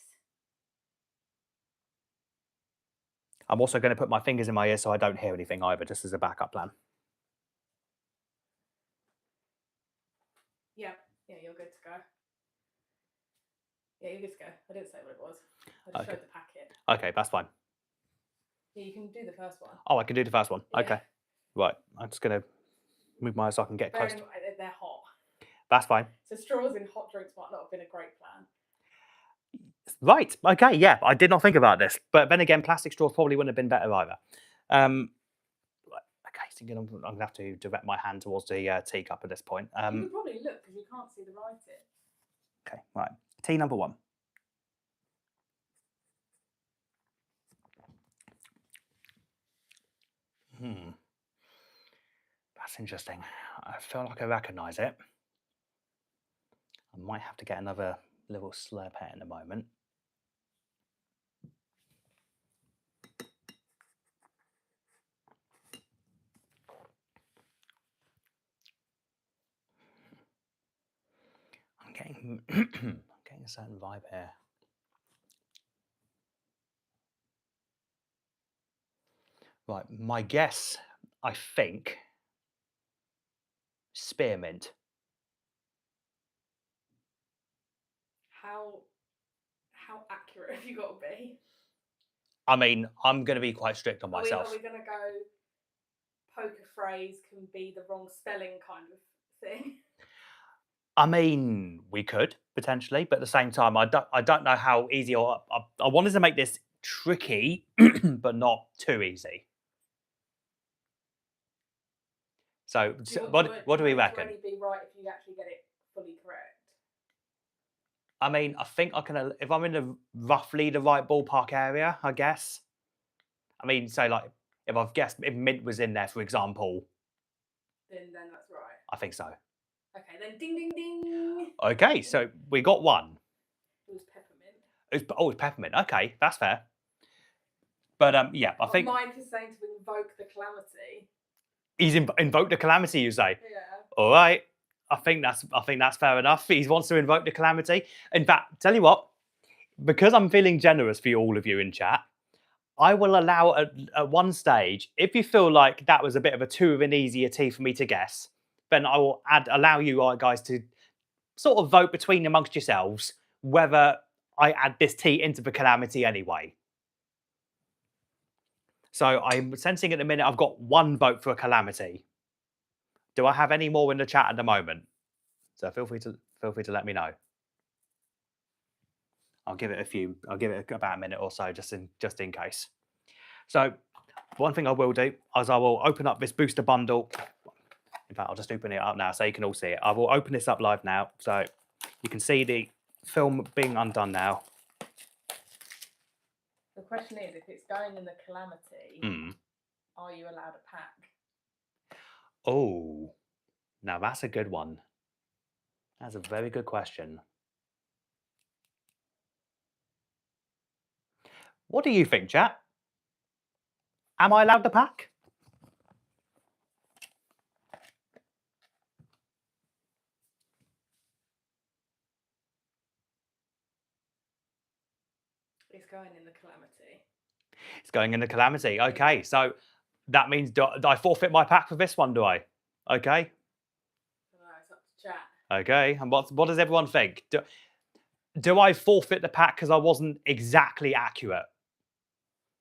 I'm also going to put my fingers in my ears so I don't hear anything either, just as a backup plan. Yeah, you're good to go. Yeah, you're good to go. I didn't say what it was. I just showed the packet. Okay, that's fine. Yeah, you can do the first one. Oh, I can do the first one. Yeah. Okay. Right. I'm just going to move my eyes so I can get close. They're hot. That's fine. So straws in hot drinks might not have been a great plan. Right. Okay. Yeah, I did not think about this, but then again, plastic straws probably wouldn't have been better either. Okay, so I'm going to have to direct my hand towards the teacup at this point. You can probably look because you can't see the writing. Okay. Right. Tea number 1. That's interesting. I feel like I recognise it. I might have to get another little slurp here in a moment. I'm getting a certain vibe here. Right, my guess, I think, spearmint. How accurate have you got to be? I mean, I'm going to be quite strict on myself. Are we going to go poker phrase can be the wrong spelling kind of thing? I mean, we could potentially, but at the same time, I don't know how easy. I wanted to make this tricky, but not too easy. So, what do we reckon? Would it be right if you actually get it fully correct? I mean, I think I can. If I'm in roughly the right ballpark area, I guess. I mean, say like if I've guessed if mint was in there, for example. Then that's right. I think so. Okay, then ding ding ding. Okay, so we got one. It was peppermint. It's peppermint. Okay, that's fair. But yeah, I think Mike is saying to invoke the calamity. He's invoked the calamity, you say? Yeah. All right. I think that's fair enough. He wants to invoke the calamity. In fact, tell you what, because I'm feeling generous for all of you in chat, I will allow at one stage, if you feel like that was a bit of a too of an easier tea for me to guess, then I will allow you guys to sort of vote between amongst yourselves whether I add this tea into the calamity anyway. So I'm sensing at the minute I've got one vote for a calamity. Do I have any more in the chat at the moment? So feel free to let me know. I'll give it about a minute or so just in case. So one thing I will do is I will open up this booster bundle. In fact, I'll just open it up now so you can all see it. I will open this up live now so you can see the film being undone now. The question is, if it's going in the calamity, are you allowed a pack? Oh, now that's a good one. That's a very good question. What do you think, chat? Am I allowed the pack? It's going in the calamity. It's going in the calamity. Okay, so that means do I forfeit my pack for this one, do I? Okay. No, it's up to chat. Okay, and what does everyone think? Do I forfeit the pack because I wasn't exactly accurate?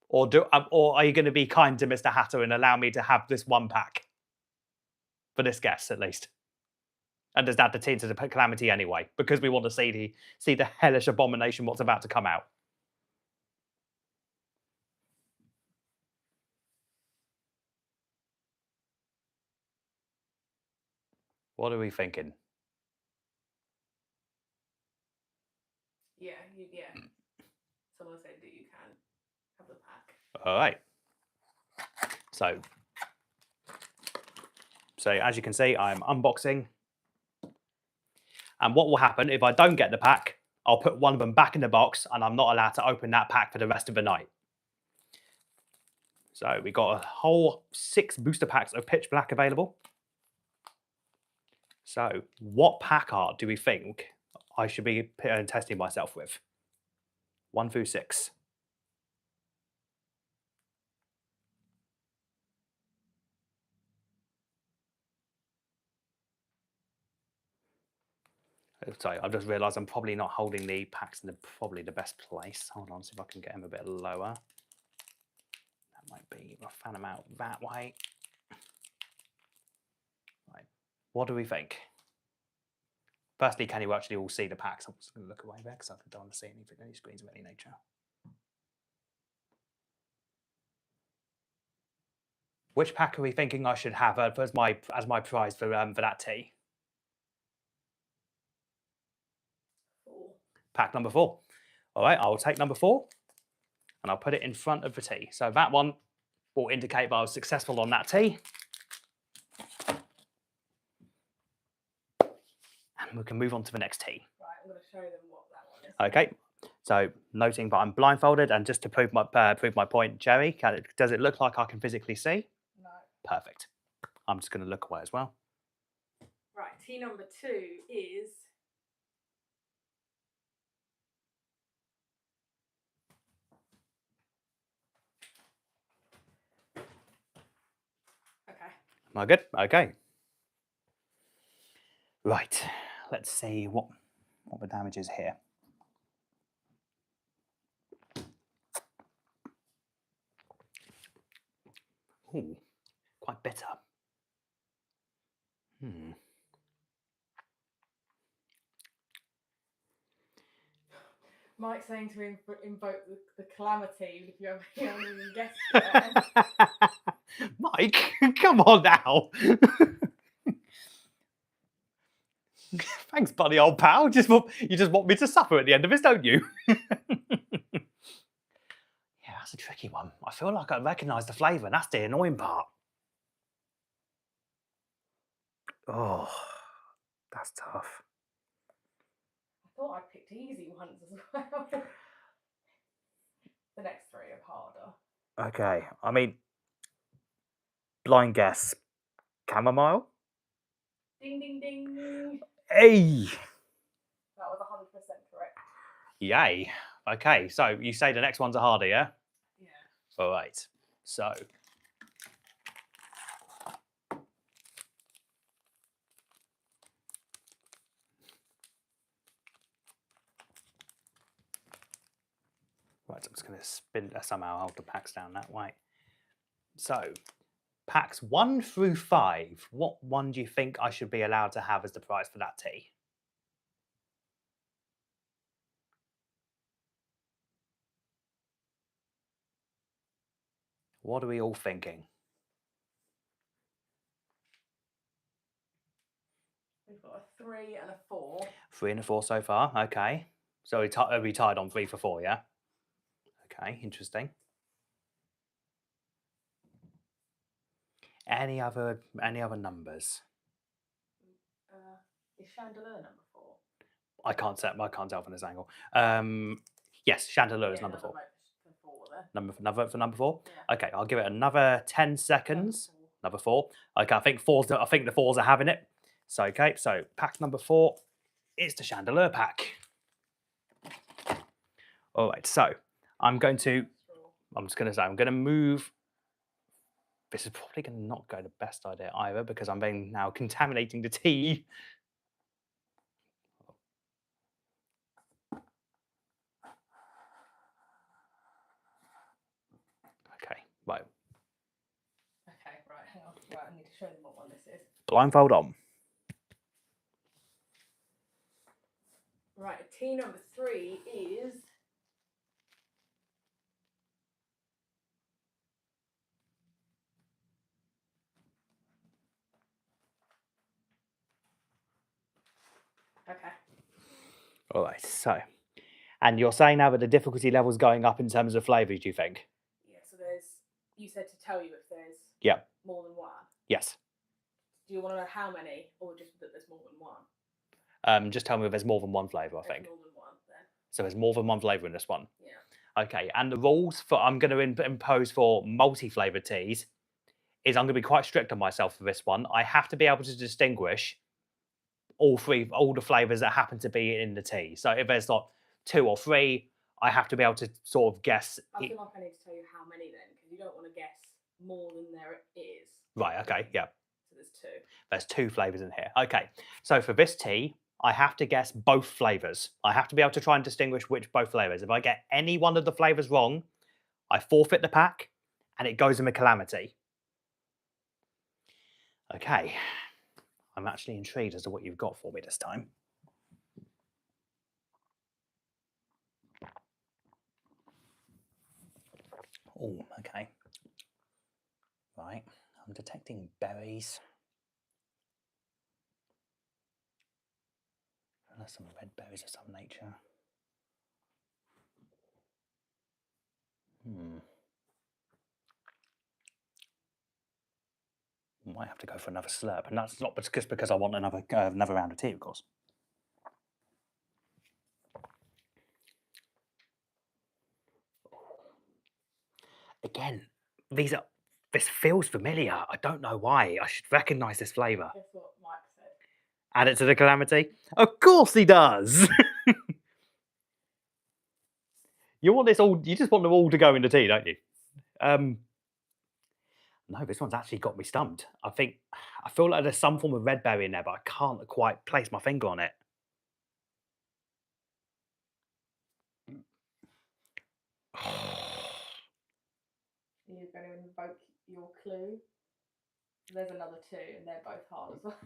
Or or are you going to be kind to Mr. Hatter and allow me to have this one pack? For this guess, at least. And does that the Tears of the Calamity anyway? Because we want to see the hellish abomination what's about to come out. What are we thinking? Yeah, someone said that you can have the pack. All right. So as you can see, I'm unboxing. And what will happen if I don't get the pack? I'll put one of them back in the box and I'm not allowed to open that pack for the rest of the night. So we got a whole 6 booster packs of Pitch Black available. So what pack art do we think I should be testing myself with? 1 through 6. Sorry, I've just realised I'm probably not holding the packs in probably the best place. Hold on, see if I can get them a bit lower. That might be, I'll fan them out that way. Right, what do we think? Firstly, can you actually all see the packs? I'm just going to look away there because I don't want to see any screens of any nature. Which pack are we thinking I should have as my prize for that tea? 4. Pack number 4. All right, I'll take number 4 and I'll put it in front of the tea. So that one will indicate that I was successful on that tea. And we can move on to the next tea. Right, I'm going to show them what that one is. Okay, so noting that I'm blindfolded, and just to prove my point, Jerry, does it look like I can physically see? No. Perfect. I'm just going to look away as well. Right, tea number 2 is Am I good? Okay. Right. Let's see what the damage is here. Ooh, quite bitter. Mike saying to invoke the calamity if you haven't even guessed it. Mike, come on now. Thanks, buddy, old pal. You just want me to suffer at the end of this, don't you? Yeah, that's a tricky one. I feel like I recognise the flavour, and that's the annoying part. Oh, that's tough. I thought I picked easy ones as well. The next 3 are harder. Okay, I mean, blind guess, chamomile? Ding, ding, ding. Hey! That was 100% correct. Yay. Okay, so you say the next ones are harder, yeah? Yeah. All right, so. Right, I'm just going to spin somehow hold the packs down that way. So, packs 1 through 5. What one do you think I should be allowed to have as the prize for that tea? What are we all thinking? We've got a 3 and a 4. 3 and a 4 so far. Okay, so we tied on 3 for 4, yeah? Okay, interesting. Any other numbers? Is Chandelier number 4? I can't tell from this angle. Yes, Chandelier is number 4. Another for number 4. Yeah. Okay, I'll give it another 10 seconds. Number 4. Okay, I think the 4s are having it. So okay, so pack number 4 is the Chandelier pack. All right, so I'm going to move. This is probably going to not go the best idea either because I'm now contaminating the tea. show them what one this is. Blindfold on. Right, tea number 3 is okay. All right, so, and you're saying now that the difficulty level's going up in terms of flavours, do you think? Yeah, so you said to tell you if there's more than one. Yes. Do you want to know how many, or just that there's more than one? Just tell me if there's more than one flavour, I think. More than one, then. So there's more than one flavour in this one? Yeah. Okay, and the rules for I'm going to impose for multi-flavoured teas is I'm going to be quite strict on myself for this one. I have to be able to distinguish all the flavours that happen to be in the tea. So if there's like 2 or 3, I have to be able to sort of guess. I feel like I need to tell you how many then, because you don't want to guess more than there is. Right, okay, yeah. So there's 2. There's 2 flavours in here. Okay, so for this tea, I have to guess both flavours. I have to be able to try and distinguish which both flavours. If I get any one of the flavours wrong, I forfeit the pack and it goes in the calamity. Okay, I'm actually intrigued as to what you've got for me this time. Oh, okay. Right, I'm detecting berries. And there's some red berries of some nature. Might have to go for another slurp, and that's not just because I want another round of tea, of course. Again, this feels familiar. I don't know why. I should recognise this flavour. Guess what Mike said? Add it to the calamity? Of course he does! You want this all, you just want them all to go in the tea, don't you? No, this one's actually got me stumped. I feel like there's some form of red berry in there, but I can't quite place my finger on it. You're going to invoke your clue. There's another 2, and they're both hard as well.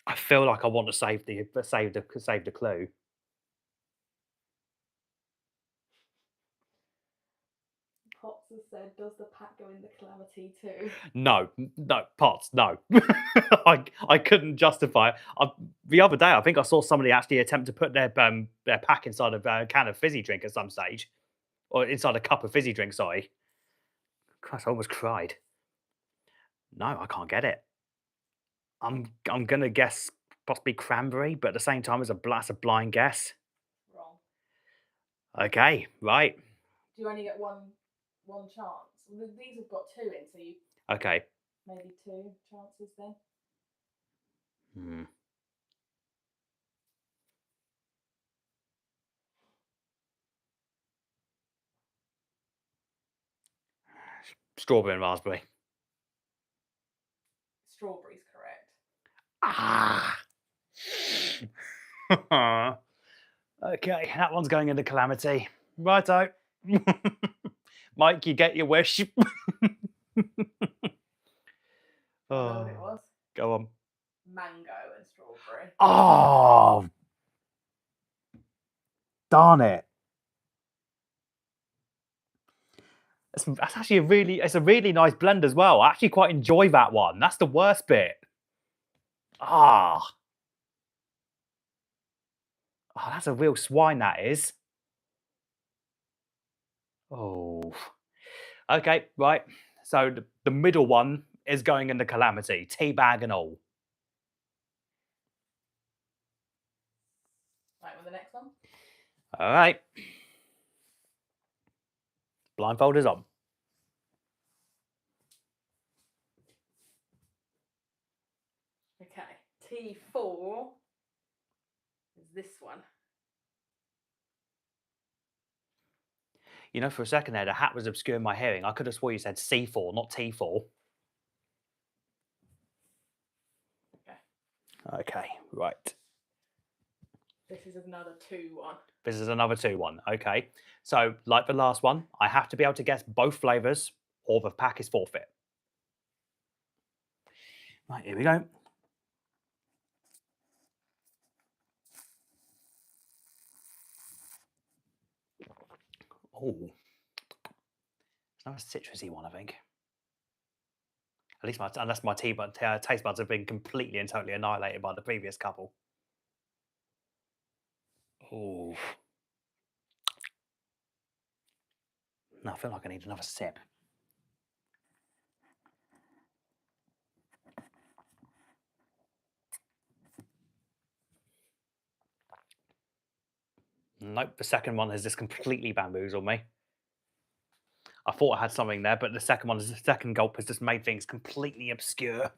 I feel like I want to save the clue. Potts has said, does the pack go in the calamity too? No, Potts, no. I couldn't justify it. The other day, I think I saw somebody actually attempt to put their pack inside of a can of fizzy drink at some stage. Or inside a cup of fizzy drink, sorry. Christ, I almost cried. No, I can't get it. I'm going to guess possibly cranberry, but at the same time, that's a blind guess. Wrong. Okay, right. Do you only get one chance? Well, these have got 2 in, so you okay. Maybe 2 chances then. Strawberry and raspberry. Strawberry's correct. Ah. Okay, that one's going into calamity. Righto. Mike, you get your wish. I know what it was. Go on. Mango and strawberry. Oh, darn it. That's actually it's a really nice blend as well. I actually quite enjoy that one. That's the worst bit. Oh, that's a real swine, that is. Oh. Okay, right. So the middle one is going into calamity. Tea bag and all. Right, with the next one. All right. Blindfold is on. Okay, T4 is this one. You know, for a second there, the hat was obscuring my hearing. I could have swore you said C4, not T4. Okay, right. This is another 2-1. This is another 2-1. Okay. So, like the last one, I have to be able to guess both flavours or the pack is forfeit. Right, here we go. Oh, it's another citrusy one, I think. At least unless my taste buds have been completely and totally annihilated by the previous couple. Oh. No, I feel like I need another sip. Nope, the second one has just completely bamboozled me. I thought I had something there, but the second gulp has just made things completely obscure.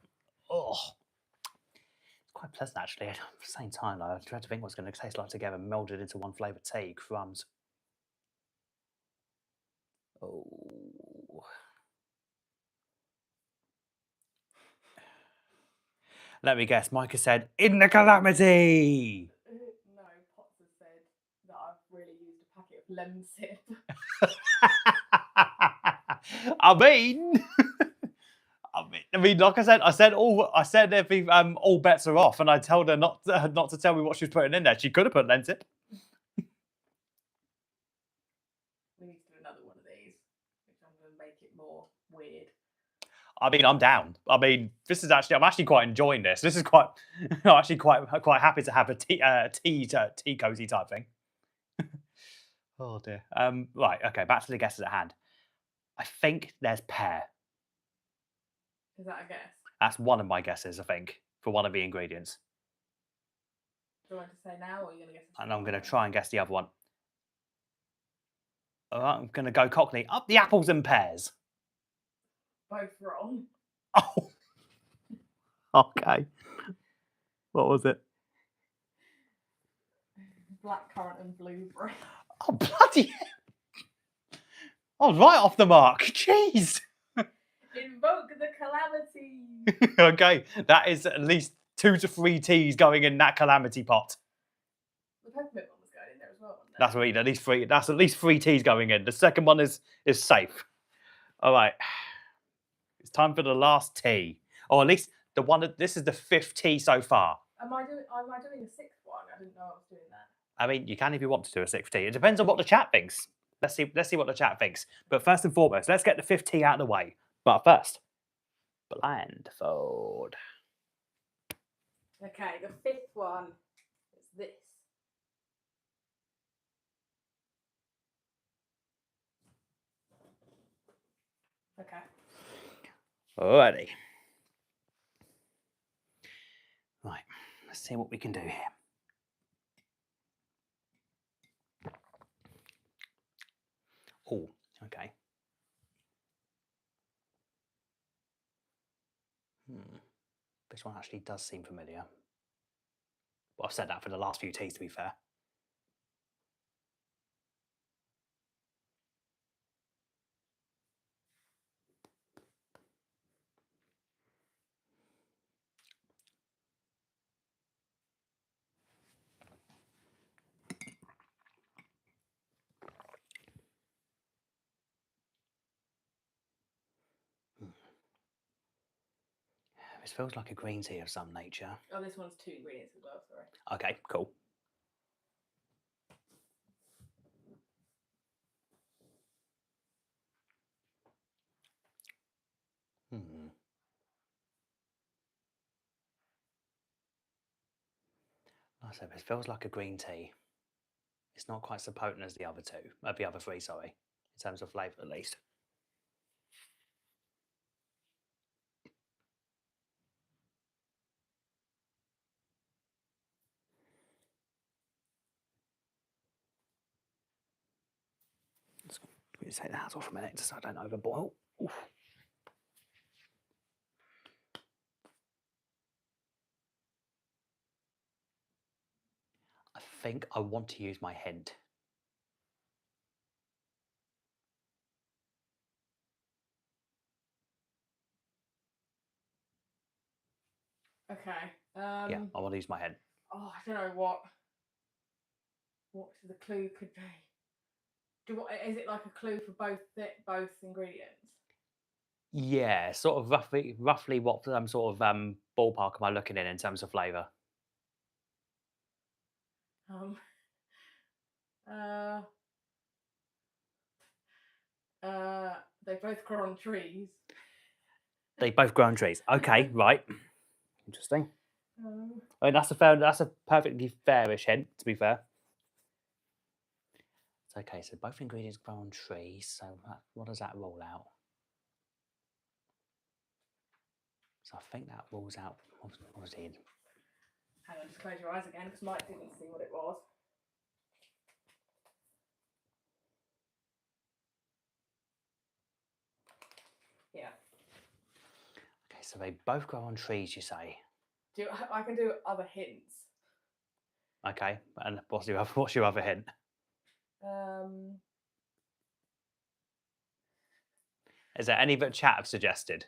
Oh, it's quite pleasant actually. At the same time, though, I tried to think what's going to taste like together, melded into one flavour tea. Crumbs. Oh. Let me guess. Micah said, "In the calamity." No, Potts has said that I've really used a packet of lemon sip. I mean, like I said if all bets are off, and I told her not to tell me what she was putting in there. She could have put lensip. We need to do another one of these, which I'm going to make it more weird. I mean, I'm down. I mean, I'm actually quite enjoying this. This is quite, I'm actually quite happy to have a tea cozy type thing. Oh dear. Right. Okay. Back to the guesses at hand. I think there's pear. Is that a guess? That's one of my guesses. I think for one of the ingredients. Do you want to say now, or are you going to guess? And I'm going to try and guess the other one. All right, I'm going to go Cockney. Up the apples and pears. Both wrong. Oh. Okay. What was it? Blackcurrant and blueberry. Oh, bloody hell. Oh, right off the mark. Jeez. Invoke the calamity. Okay, that is at least 2 to 3 teas going in that calamity pot. The peppermint one was going in there as well, wasn't it? That's right, at least 3. That's at least 3 teas going in. The second one is safe. All right. It's time for the last tea. Or at least the one. This is the 5th tea so far. Am I doing a 6th one? I didn't know I was doing that. I mean, you can if you want to do a 6th tea. It depends on what the chat thinks. Let's see what the chat thinks. But first and foremost, let's get the 5th tea out of the way. But first, blindfold. Okay, the 5th one is this. Okay. Alrighty. Right, let's see what we can do here. Oh, okay. This one actually does seem familiar. Well, I've said that for the last few teas, to be fair. This feels like a green tea of some nature. Oh, this one's 2 ingredients as well, sorry. Okay, cool. Like I said, this feels like a green tea. It's not quite so potent as the other 3, sorry, in terms of flavour at least. Let me take the hat off a minute so I don't overboil. Oof. I think I want to use my hint. Okay. Yeah, I want to use my hint. Oh, I don't know what the clue could be. Is it like a clue for both ingredients? Yeah, sort of roughly what sort of ballpark am I looking in terms of flavour? Um, uh, they both grow on trees. They both grow on trees. Okay, right. Interesting. Um, I mean, that's a perfectly fairish hint, to be fair. It's okay, so both ingredients grow on trees, so what does that rule out? So I think that rules out, what was it? hang on, just close your eyes again because Mike didn't see what it was. Yeah. Okay, so they both grow on trees, you say? I can do other hints. Okay, and what's your other hint? Is there any that chat have suggested?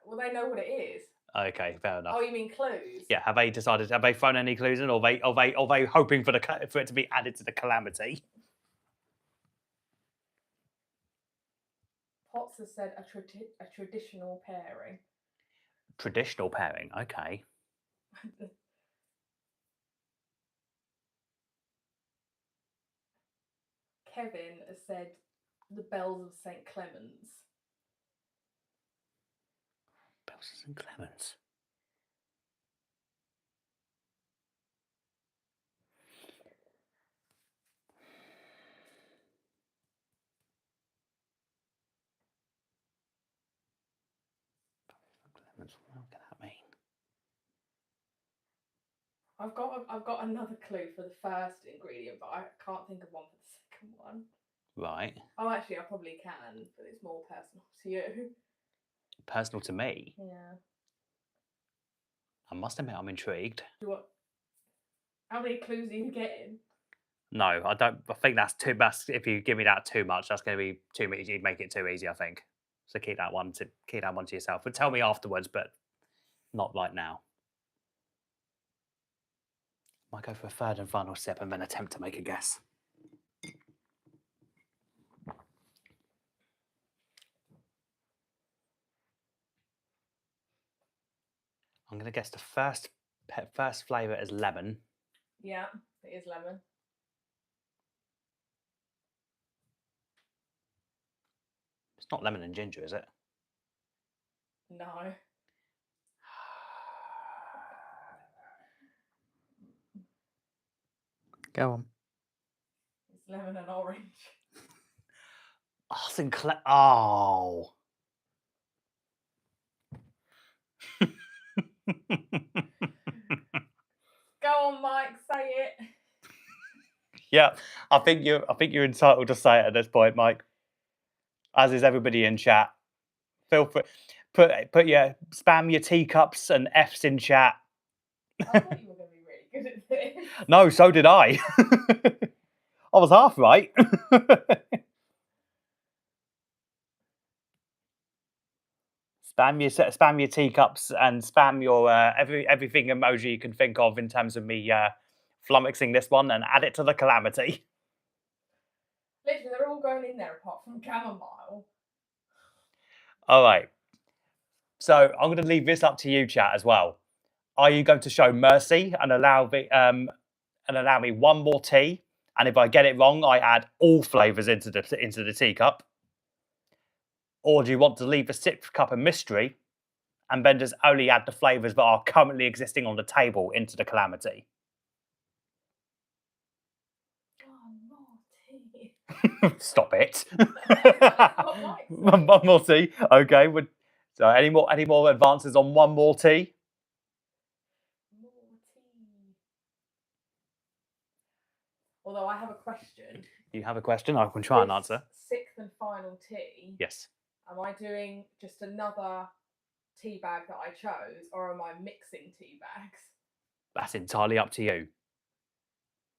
Well, they know what it is. Okay, fair enough. Oh, you mean clues? Yeah, have they decided? Have they thrown any clues in, or are they hoping for it to be added to the calamity? Potts has said a traditional pairing. Traditional pairing. Okay. Kevin has said the bells of St. Clement's. Bells and Clements. Clements. What can that mean? I've got another clue for the first ingredient, but I can't think of one for the second one. Right. Oh, actually, I probably can, but it's more personal to you. Personal to me. Yeah. I must admit, I'm intrigued. How many clues are you getting? No, I don't. I think that's too. That's if you give me that too much, that's going to be too much. You'd make it too easy. I think. So keep that one to yourself. But tell me afterwards. But not right now. Might go for a third and final sip and then attempt to make a guess. I'm going to guess the first flavour is lemon. Yeah, it is lemon. It's not lemon and ginger, is it? No. Go on. It's lemon and orange. Oh, Sinclair. Oh. Go on, Mike, say it. Yeah, I think you're entitled to say it at this point, Mike. As is everybody in chat. Feel free put your spam your teacups and Fs in chat. I thought you were going to be really good at this. No, so did I. I was half right. Spam your teacups and spam your everything emoji you can think of in terms of me flummoxing this one and add it to the calamity. Literally, they're all going in there apart from chamomile. All right. So I'm going to leave this up to you, chat, as well. Are you going to show mercy and allow me one more tea? And if I get it wrong, I add all flavours into the teacup. Or do you want to leave the sixth cup a mystery and then just only add the flavours that are currently existing on the table into the calamity? One more tea. Stop it. Mike said. One more tea. Okay. So any more advances on one more tea? More tea. Although I have a question. You have a question? I can try and answer. Sixth and final tea. Yes. Am I doing just another tea bag that I chose, or am I mixing tea bags? That's entirely up to you.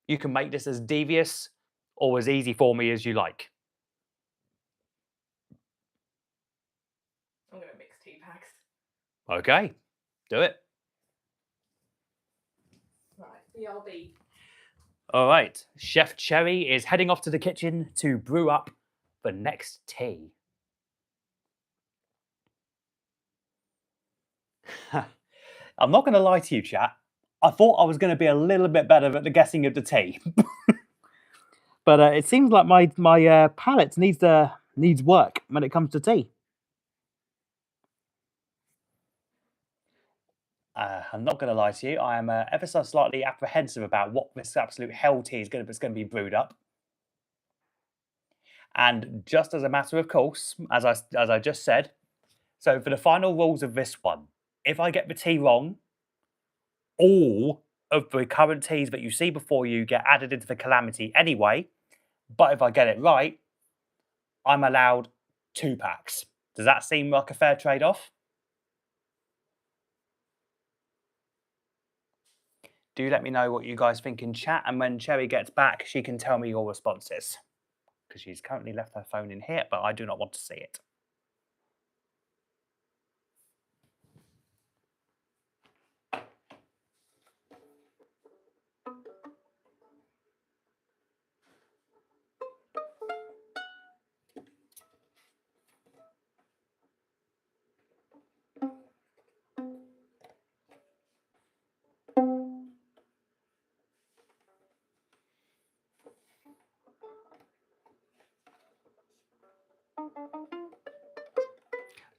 You can make this as devious or as easy for me as you like. I'm going to mix tea bags. Okay, do it. Right, BRB. All right, Chef Cherry is heading off to the kitchen to brew up the next tea. I'm not going to lie to you, chat. I thought I was going to be a little bit better at the guessing of the tea. But it seems like my palate needs work when it comes to tea. I'm not going to lie to you. I am ever so slightly apprehensive about what this absolute hell tea is going to be brewed up. And just as a matter of course, as I just said, so for the final rules of this one, if I get the tea wrong, all of the current teas that you see before you get added into the calamity anyway. But if I get it right, I'm allowed 2 packs. Does that seem like a fair trade-off? Do let me know what you guys think in chat, and when Cherry gets back, she can tell me your responses. Because she's currently left her phone in here, but I do not want to see it.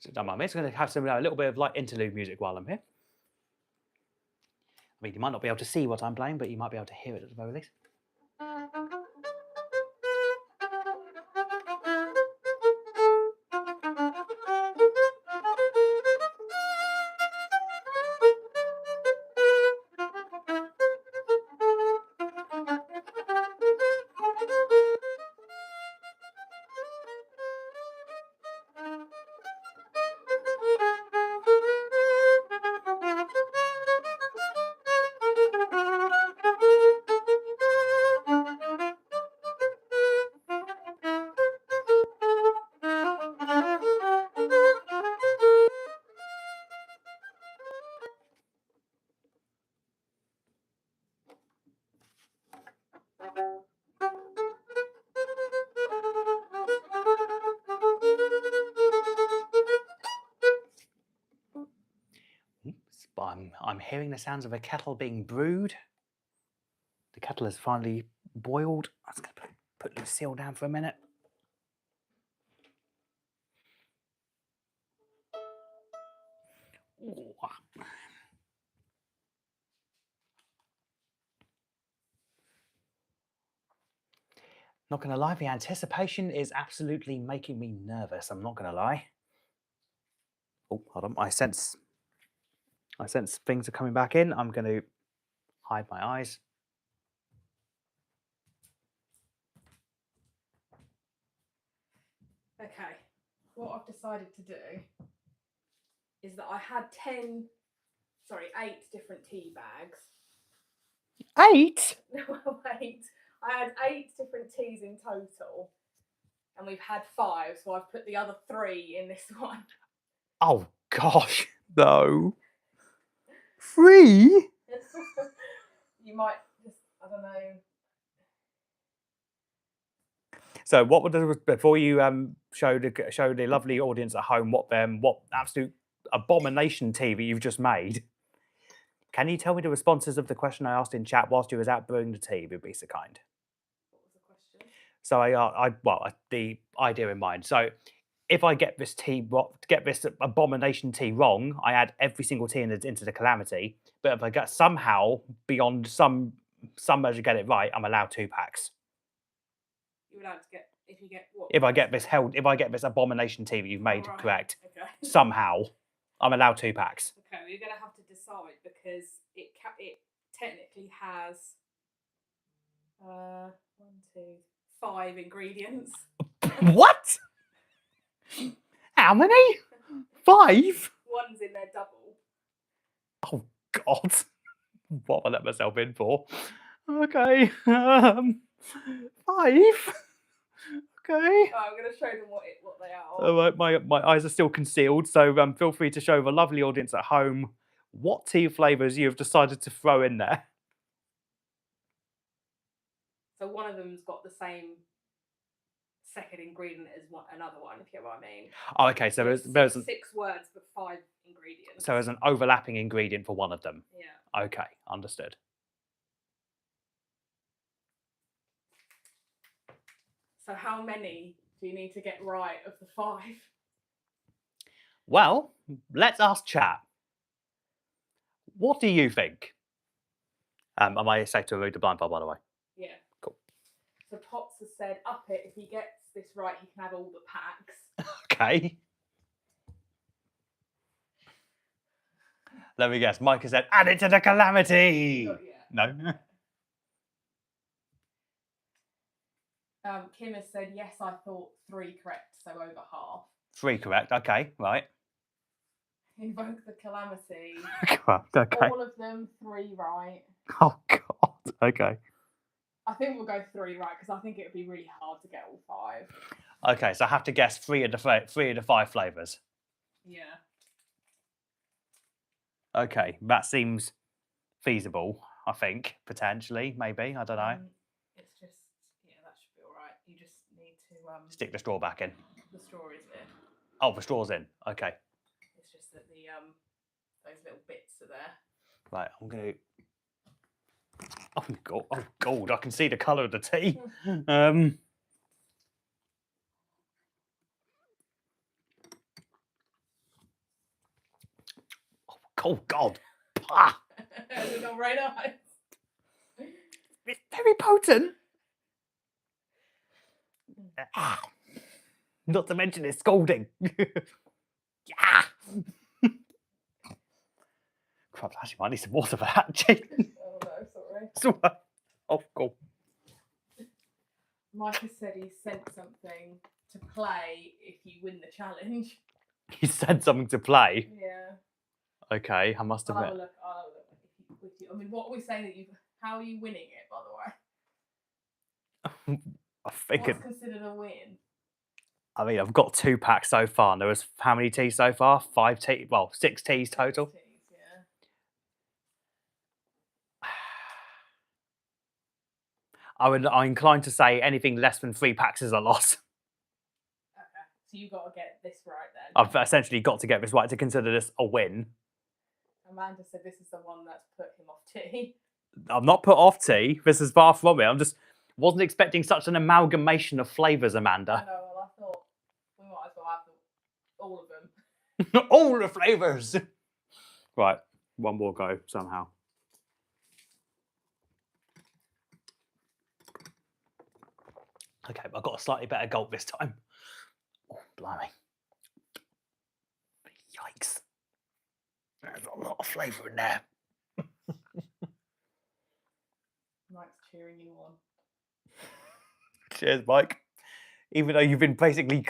So don't mind me, it's going to have some a little bit of like interlude music while I'm here. I mean, you might not be able to see what I'm playing, but you might be able to hear it at the very least. I'm hearing the sounds of a kettle being brewed. The kettle has finally boiled. I was going to put Lucille down for a minute. Ooh. Not going to lie, the anticipation is absolutely making me nervous. I'm not going to lie. Oh, hold on. I sense things are coming back in. I'm going to hide my eyes. Okay, what I've decided to do is that I had 8 different tea bags. 8? No, wait. I had 8 different teas in total, and we've had 5, so I've put the other 3 in this one. Oh gosh, no. 3? You might just, I don't know. So, what would before you show the lovely audience at home what absolute abomination tea that you've just made? Can you tell me the responses of the question I asked in chat whilst you was out brewing the tea? Would be so kind. What was the question? So the idea in mind. So if I get this abomination tea wrong, I add every single tea into the calamity. But if I get somehow beyond some measure get it right, I'm allowed 2 packs. You're allowed to get if you get what? If I get this abomination tea that you've made correct, okay. somehow, I'm allowed 2 packs. Okay, you're gonna have to decide because it technically has 1, 2, 5 ingredients. What? How many? 5? One's in there double. Oh God! What have I let myself in for? Okay, 5. Okay. Oh, I'm going to show them what they are. All right, my eyes are still concealed, so feel free to show the lovely audience at home what tea flavours you have decided to throw in there. So one of them's got the same second ingredient as another one, if you know what I mean. Oh, okay. So It's there's 6 words but 5 ingredients. so there's an overlapping ingredient for one of them. Yeah. Okay, understood. So how many do you need to get right of the 5? Well, let's ask chat. What do you think? Am I safe to remove the blindfold, by the way? Yeah. Cool. So Potts has said, up it, if he gets this right, he can have all the packs. Okay. Let me guess. Mike has said, add it to the calamity. Not yet. No. Kim has said, yes, I thought 3 correct, so over half. 3 correct. Okay, right. Invoke the calamity. Okay. All of them 3 right. Oh God. Okay. I think we'll go 3 right because I think it would be really hard to get all 5. Okay, so I have to guess 3 of the 5 flavors. Yeah. Okay, that seems feasible. I think potentially, maybe. I don't know. It's just that should be all right. You just need to Stick the straw back in. The straw is in. Oh, the straw's in. Okay. It's just that the those little bits are there. Right, I'm going to. Oh God! Oh God! I can see the colour of the tea. Oh God! Ah! It's not very nice. It's very potent. Not to mention it's scalding. Yeah. Crap! Actually, might need some water for that. Oh no, sorry. Oh God. Mike has said he sent something to play if you win the challenge. He said something to play. Yeah. Okay, I must admit. I'll have a look with you. I mean, what are we saying that you? How are you winning it, by the way? I think What's considered a win? I mean, I've got 2 packs so far. And there was how many teas so far? 5 teas. Well, 6 teas total. 6 teas, yeah. I'm inclined to say anything less than 3 packs is a loss. Okay, so you got to get this right then. I've essentially got to get this right to consider this a win. Amanda said this is the one that's put him off tea. I'm not put off tea. This is far from it. I'm just wasn't expecting such an amalgamation of flavours, Amanda. I know, well, I thought we might as well have all of them. All the flavours. Right, one more go somehow. Okay, I've got a slightly better gulp this time. Oh, blimey. Yikes. There's a lot of flavour in there. Mike's cheering you on. Cheers, Mike. Even though you've been basically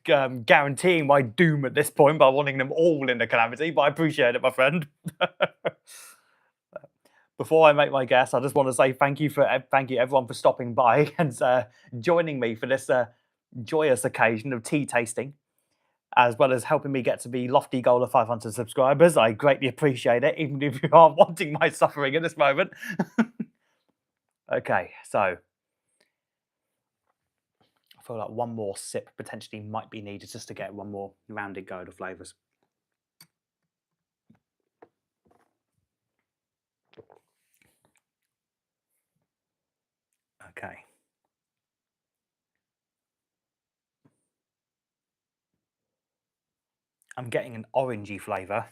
guaranteeing my doom at this point by wanting them all in the calamity, but I appreciate it, my friend. Before I make my guess, I just want to say thank you everyone for stopping by and joining me for this joyous occasion of tea tasting, as well as helping me get to the lofty goal of 500 subscribers. I greatly appreciate it, even if you aren't wanting my suffering at this moment. Okay, so I feel like one more sip potentially might be needed just to get one more rounded go of the flavours. Okay. I'm getting an orangey flavour.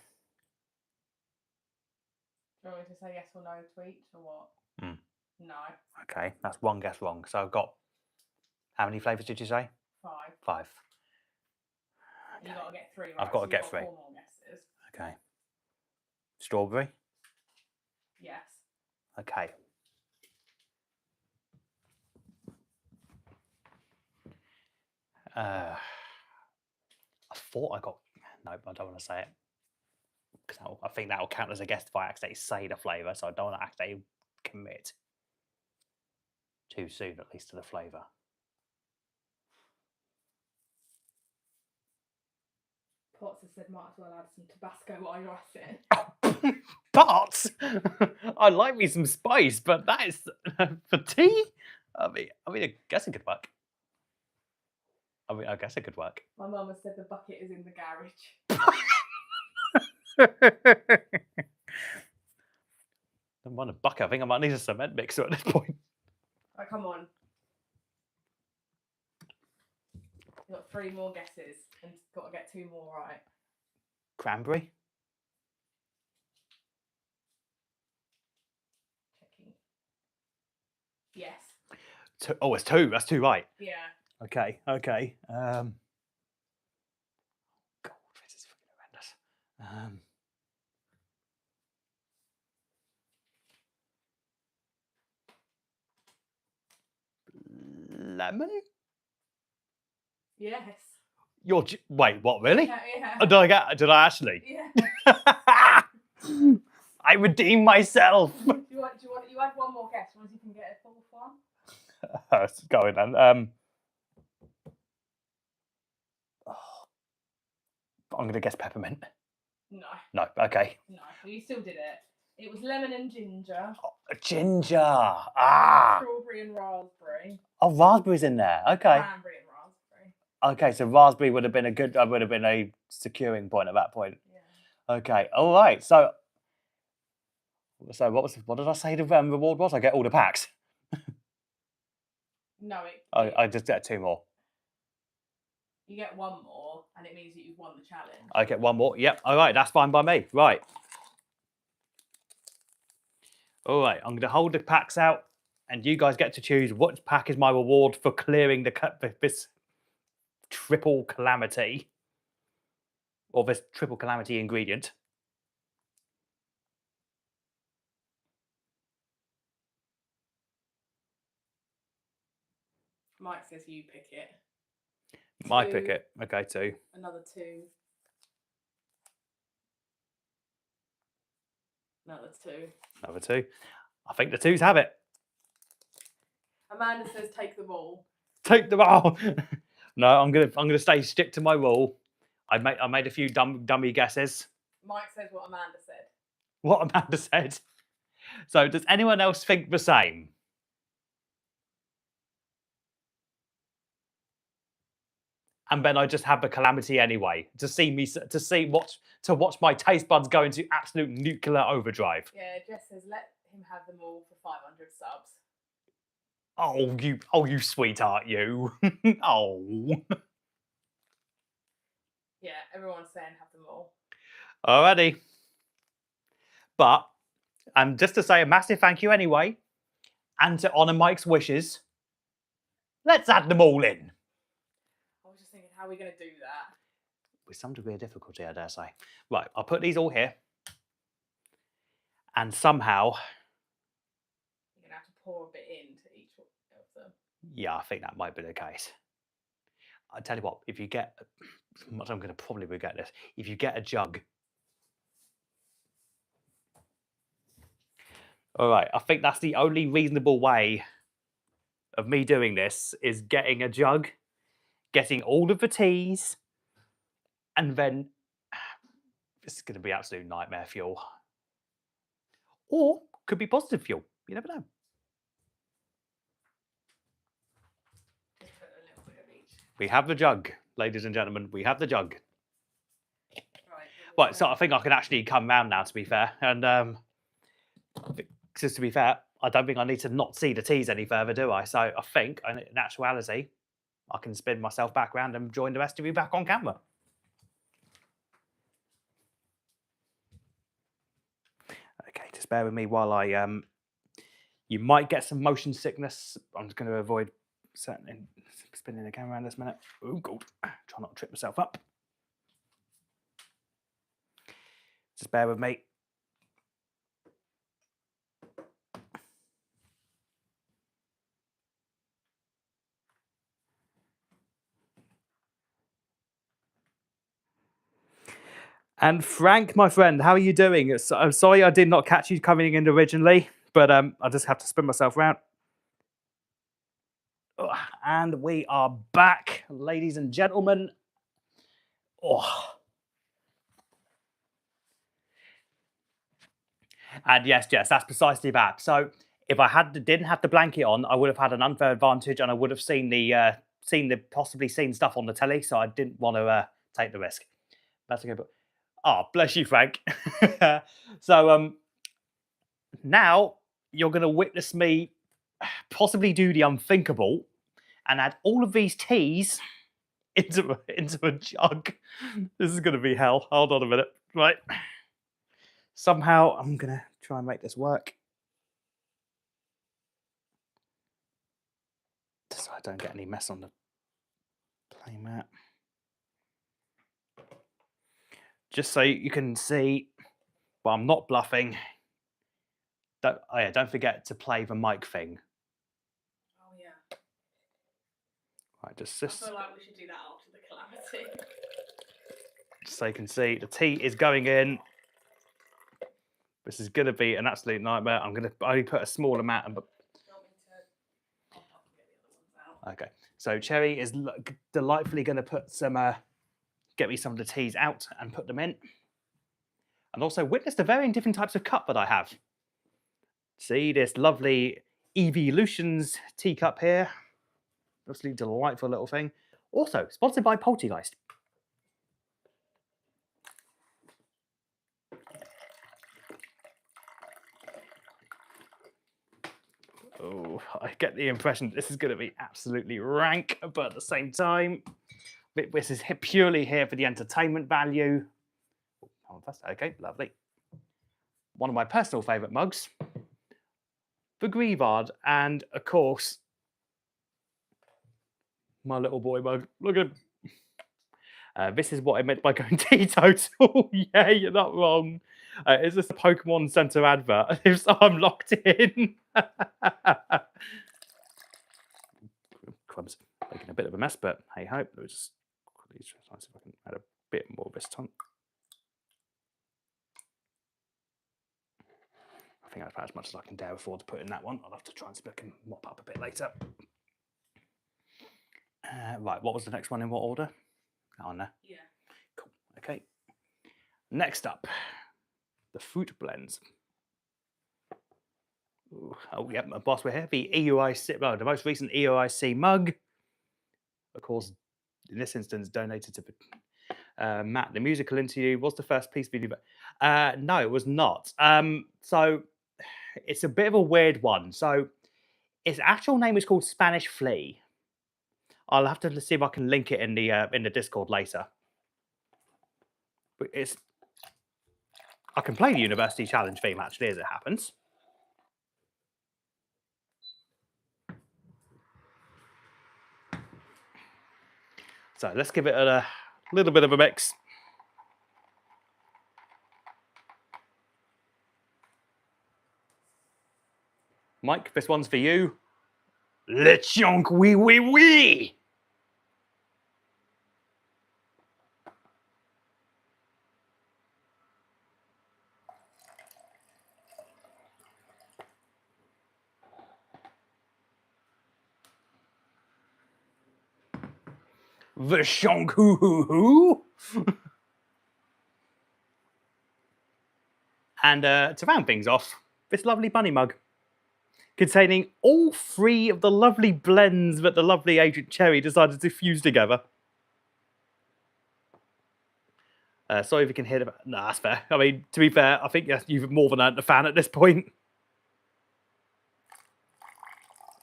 Do you want me to say yes or no to each or what? No. Okay, that's one guess wrong. So I've got, how many flavours did you say? 5. 5. Okay. You've got to get 3 right. I've got to so get you've 3. 4 more guesses. Okay. Strawberry? Yes. Okay. I thought I got, nope, I don't want to say it. Because I think that will count as a guess if I accidentally say the flavour, so I don't want to accidentally commit too soon, at least to the flavour. Potts has said might as well add some Tabasco while you're at it. But I like me some spice, but that is for tea. I mean, I guess it could work. I mean, I guess it could work. My mum has said the bucket is in the garage. Don't mind a bucket. I think I might need a cement mixer at this point. Oh, come on. You've got 3 more guesses and got to get 2 more right. Cranberry? Checking. Yes. Oh, it's 2. That's 2 right. Yeah. Okay. God, this is freaking horrendous. Lemon? Yes. Wait, what, really? Yeah. Oh, did I actually? Yeah. I redeemed myself. You had 1 more guess. Once you can get a 4th one. Let's go in then. I'm going to guess peppermint. No, okay. No, you still did it. It was lemon and ginger. Oh, ginger. Ah. Strawberry and raspberry. Oh, raspberry's in there. Okay. Cranberry and raspberry. Okay, so raspberry would have been a securing point at that point. Yeah. Okay. All right. So what did I say the reward was? I get all the packs. No, I just get 2 more. You get 1 more, and it means that you've won the challenge. I get 1 more. Yep. All right. That's fine by me. Right. All right. I'm going to hold the packs out, and you guys get to choose what pack is my reward for clearing this triple calamity, or this triple calamity ingredient. Mike says you pick it. My pick it. Okay, 2. Another 2. Another 2. Another 2. I think the 2s have it. Amanda says take them all. Take them all. No, I'm gonna stick to my rule. I made a few dummy guesses. Mike says what Amanda said. What Amanda said. So does anyone else think the same? And then I just have the calamity anyway to watch my taste buds go into absolute nuclear overdrive. Yeah, Jess says let him have them all for 500 subs. Oh, you sweetheart, you. Oh. Yeah, everyone's saying have them all. Alrighty. But, and just to say a massive thank you anyway, and to honour Mike's wishes, let's add them all in. I was just thinking, how are we going to do that? With some degree of difficulty, I dare say. Right, I'll put these all here. And somehow... You're going to have to pour a bit into each of them. Yeah, I think that might be the case. I'll tell you what, if you get... I'm going to probably regret this. If you get a jug... All right, I think that's the only reasonable way of me doing this, is getting a jug, getting all of the teas, and then this is going to be absolute nightmare fuel. Or could be positive fuel. You never know. Just put a little bit of each. We have the jug, ladies and gentlemen. We have the jug. Right, Right, so I think I can actually come round now, to be fair. And just to be fair, I don't think I need to not see the teas any further, do I? So I think, in actuality, I can spin myself back round and join the rest of you back on camera. Okay, just bear with me while I... you might get some motion sickness. I'm just going to avoid spinning the camera around this minute. Oh, God. Try not to trip myself up. Just bear with me. And Frank, my friend, how are you doing? I'm sorry I did not catch you coming in originally, but I just have to spin myself around. And we are back, ladies and gentlemen. Oh. And yes, that's precisely that. So if I didn't have the blanket on, I would have had an unfair advantage, and I would have seen the possibly seen stuff on the telly, so I didn't want to take the risk. That's okay, but bless you, Frank. So now you're going to witness me possibly do the unthinkable and add all of these teas into a jug. This is going to be hell. Hold on a minute. Right. Somehow I'm going to try and make this work. So I don't get any mess on the playmat. Just so you can see, but I'm not bluffing. Don't forget to play the mic thing. Oh yeah. Right, just I feel like we should do that after the calamity. Just so you can see, the tea is going in. This is going to be an absolute nightmare. I'm going to only put a small amount. Okay, so Cherry is delightfully going to put some, get me some of the teas out and put them in. And also witness the varying different types of cup that I have. See this lovely Evolutions teacup here. Absolutely delightful little thing. Also sponsored by Poltergeist. Oh, I get the impression this is going to be absolutely rank, but at the same time, this is purely here for the entertainment value. Oh, that's okay, lovely. One of my personal favourite mugs, the Grievard, and of course, my little boy mug. Look at him. This is what I meant by going teetotal. Yeah, you're not wrong. Is this a Pokemon Center advert? If so, I'm locked in. Crumbs, making a bit of a mess, but hey ho. Let me just quickly try and see if I can add a bit more this time. I think that's about as much as I can dare afford to put in that one. I'll have to try and see if I can mop up a bit later. Right, what was the next one in what order? Oh, no. Yeah. Cool. Okay. Next up, the fruit blends. Ooh. Oh, yeah, boss, we're here. The EUIC, well, the most recent EUIC mug. Of course, in this instance, donated to Matt. The musical interview was the first piece video. No, it was not. So it's a bit of a weird one. So its actual name is called Spanish Flea. I'll have to see if I can link it in the Discord later. But I can play the University Challenge theme actually, as it happens. So let's give it a little bit of a mix. Mike, this one's for you. Le chonk wee wee wee. The shonk hoo hoo hoo. And to round things off, this lovely bunny mug containing all three of the lovely blends that the lovely Agent Cherry decided to fuse together. Sorry if you can hear the... No, that's fair. I mean, to be fair, I think you've more than earned a fan at this point.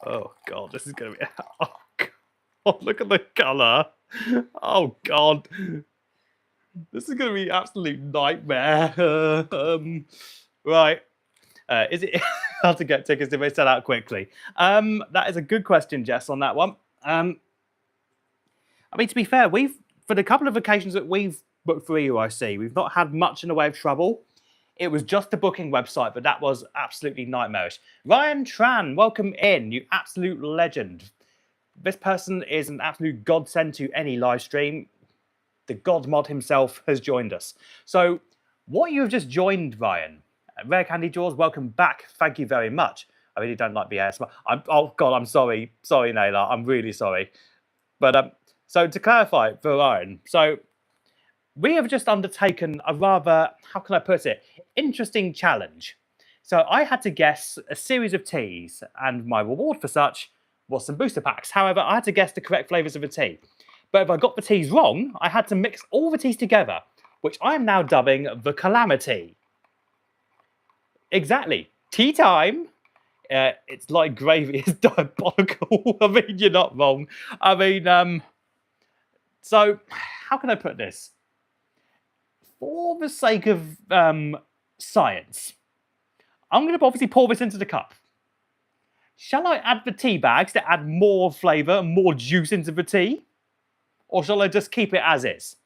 Oh, God, this is going to be... Oh, God, look at the colour. Oh, God. This is going to be an absolute nightmare. Right. Is it hard to get tickets if they sell out quickly? That is a good question, Jess, on that one. I mean, to be fair, for the couple of occasions that we've booked for EUIC, we've not had much in the way of trouble. It was just the booking website, but that was absolutely nightmarish. Ryan Tran, welcome in, you absolute legend. This person is an absolute godsend to any live stream. The God Mod himself has joined us. So, what you have just joined, Ryan, Rare Candy Jaws, welcome back. Thank you very much. I really don't like the ASMR. Oh, God, I'm sorry. Sorry, Naylor. I'm really sorry. But, so to clarify for Ryan, so we have just undertaken a rather, how can I put it, interesting challenge. So I had to guess a series of teas, and my reward for such was some booster packs. However, I had to guess the correct flavours of a tea. But if I got the teas wrong, I had to mix all the teas together, which I am now dubbing the Calamity. Exactly. Tea time. It's like gravy. It's diabolical. I mean, you're not wrong. I mean, so how can I put this? For the sake of science, I'm going to obviously pour this into the cup. Shall I add the tea bags to add more flavour and more juice into the tea? Or shall I just keep it as is?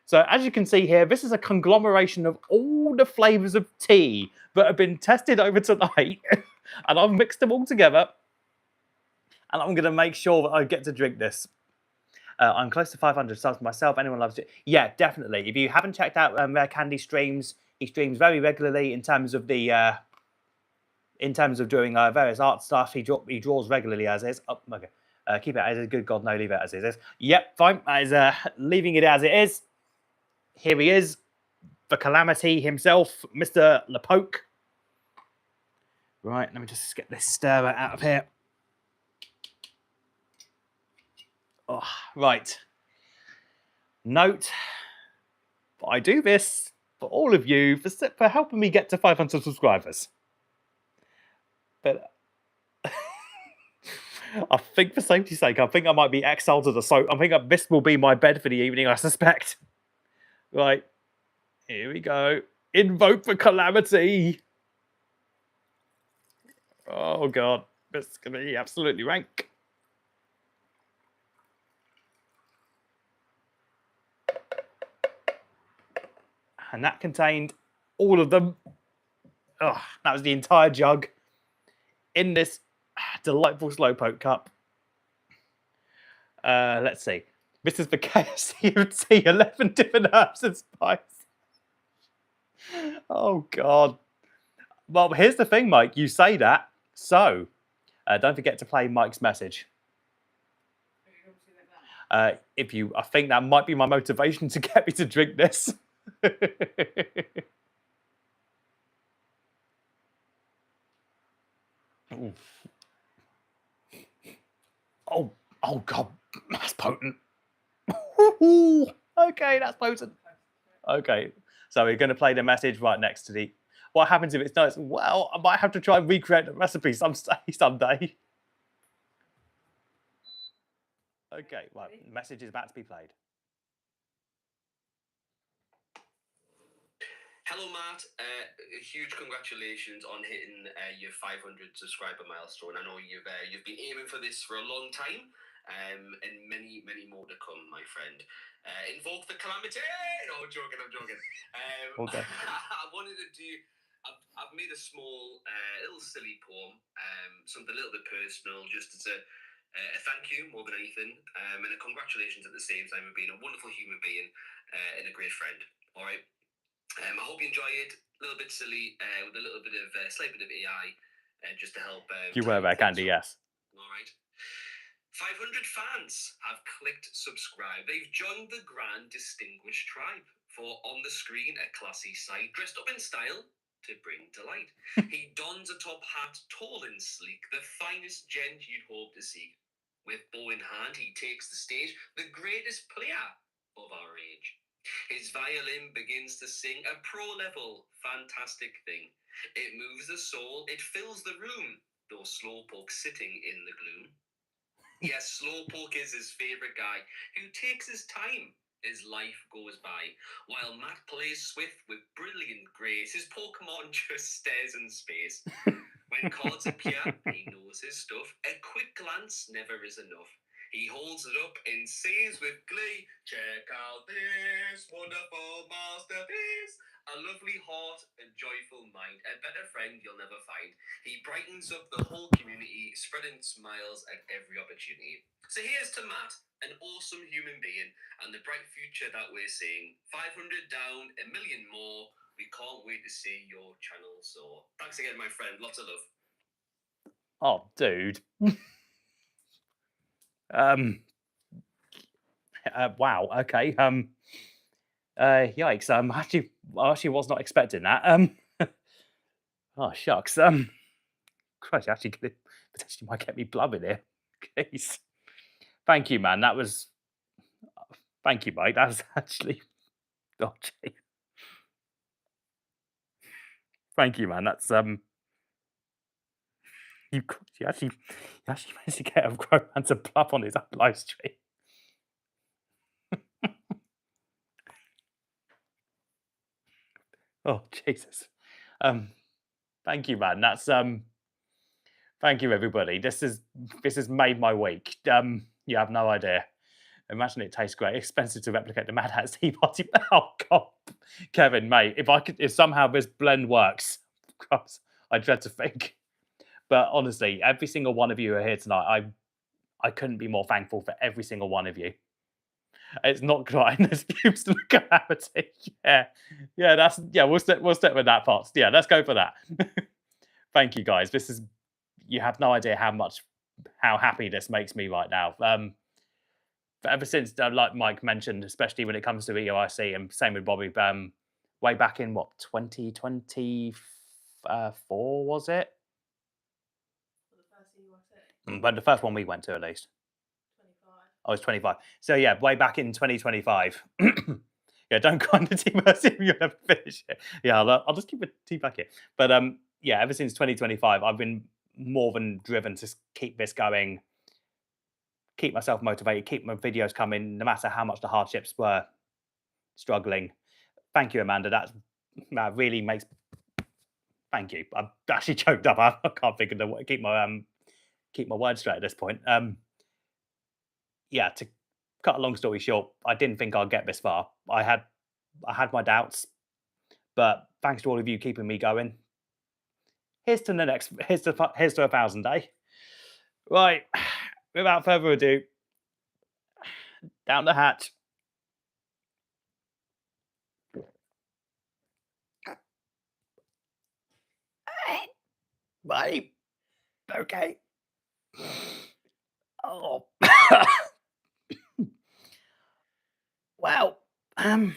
So as you can see here, this is a conglomeration of all the flavours of tea that have been tested over tonight. And I've mixed them all together. And I'm going to make sure that I get to drink this. I'm close to 500 subs myself. Anyone loves it? Yeah, definitely. If you haven't checked out Rare Candy streams, he streams very regularly in terms of the doing various art stuff. He draws regularly as is. Oh, okay. Keep it as is. Good God, no, leave it as it is. Yep, fine. That is leaving it as it is. Here he is, the Calamity himself, Mr. Lepoke. Right, let me just get this stirrer out of here. Oh, right. Note, I do this for all of you for helping me get to 500 subscribers. But I think for safety's sake, I think I might be exiled to the soap. I think this will be my bed for the evening, I suspect. Right, here we go. Invoke the Calamity. Oh God, this is going to be absolutely rank. And that contained all of them. Oh, that was the entire jug in this delightful Slowpoke cup. Let's see. This is the KFC of tea, 11 different herbs and spice. Oh, God. Well, here's the thing, Mike. You say that. So, don't forget to play Mike's message. I think that might be my motivation to get me to drink this. Oh God, that's potent. Okay, that's potent. Okay, so we're going to play the message right next to the. What happens if it's nice? Well, I might have to try and recreate the recipe someday. Okay, well, the message is about to be played. Hello, Matt. Huge congratulations on hitting your 500 subscriber milestone. I know you've been aiming for this for a long time, and many more to come, my friend. Invoke the Calamity. No, I'm joking. Okay. I wanted to do. I've made a small, little silly poem, something a little bit personal, just as a thank you more than anything, and a congratulations at the same time for being a wonderful human being and a great friend. All right. I hope you enjoy it. A little bit silly, with a little bit of slight bit of AI, just to help. You were Rare Candy, yes. All right. 500 fans have clicked subscribe. They've joined the grand distinguished tribe. For on the screen, a classy sight, dressed up in style to bring delight. He dons a top hat, tall and sleek, the finest gent you'd hope to see. With bow in hand, he takes the stage, the greatest player of our age. His violin begins to sing a pro-level, fantastic thing. It moves the soul, it fills the room, though Slowpoke sitting in the gloom. Yes, Slowpoke is his favourite guy, who takes his time as life goes by, while Matt plays Swift with brilliant grace. His Pokemon just stares in space. When cards appear, he knows his stuff. A quick glance never is enough. He holds it up and says with glee, check out this wonderful masterpiece. A lovely heart, a joyful mind, a better friend you'll never find. He brightens up the whole community, spreading smiles at every opportunity. So here's to Matt, an awesome human being, and the bright future that we're seeing. 500 down, a million more. We can't wait to see your channel soar. Thanks again, my friend. Lots of love. Oh, dude. Wow. Okay. Yikes. I actually was not expecting that. Oh shucks. Christ, actually potentially might get me blubbing here. Please. Thank you, man. That was. Thank you, mate. That was actually. Oh, gee. Thank you, man. That's you actually managed to get a grown man to blub on his own live stream. Oh Jesus. Thank you, man. That's thank you, everybody. This has made my week. You have no idea. Imagine it tastes great. Expensive to replicate the Mad Hat's Tea Party. Oh God, Kevin, mate. If somehow this blend works, I dread to think. But honestly, every single one of you who are here tonight, I couldn't be more thankful for every single one of you. It's not quite an excuse to calamity. Yeah, We'll stick with that part. Yeah, let's go for that. Thank you, guys. You have no idea how happy this makes me right now. But ever since, like Mike mentioned, especially when it comes to EOIC, and same with Bobby, way back in 2024 was it? For the first EOIC. But the first one we went to, at least. 25. I was 25. So yeah, way back in 2025. Yeah, don't go on the tea mercy if you'll never finish it. Yeah, I'll just keep the tea back here. But yeah, ever since 2025, I've been more than driven to keep this going, keep myself motivated, keep my videos coming, no matter how much the hardships were struggling. Thank you, Amanda. That really makes. Thank you. I'm actually choked up. I can't think of the keep my words straight at this point. Yeah, to cut a long story short, I didn't think I'd get this far. I had my doubts, but thanks to all of you keeping me going. Here's to 1,000 day. Right, without further ado, down the hatch. Bye. Okay. Oh. Well, how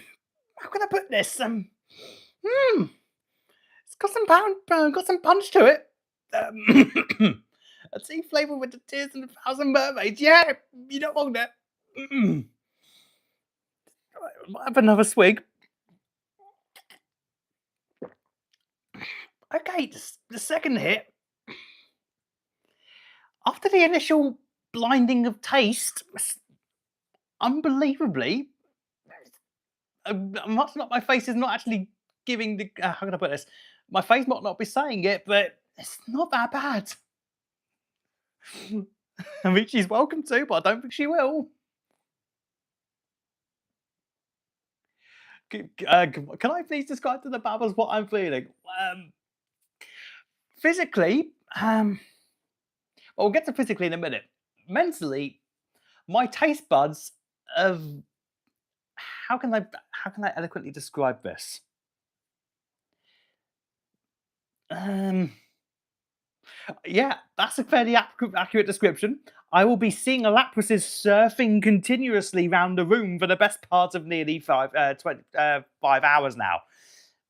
can I put this? It's got some punch to it. A tea flavour with the tears and 1,000 mermaids. Yeah, you don't want that. Might have another swig. Okay, the second hit. After the initial blinding of taste, unbelievably, my face is not actually giving the. How can I put this? My face might not be saying it, but it's not that bad. I mean, she's welcome to, but I don't think she will. Can I please describe to the Babbers what I'm feeling? Physically, well, we'll get to physically in a minute. Mentally, my taste buds have. How can I eloquently describe this? Yeah, that's a fairly accurate description. I will be seeing Alaprases surfing continuously round the room for the best part of nearly 5 hours now.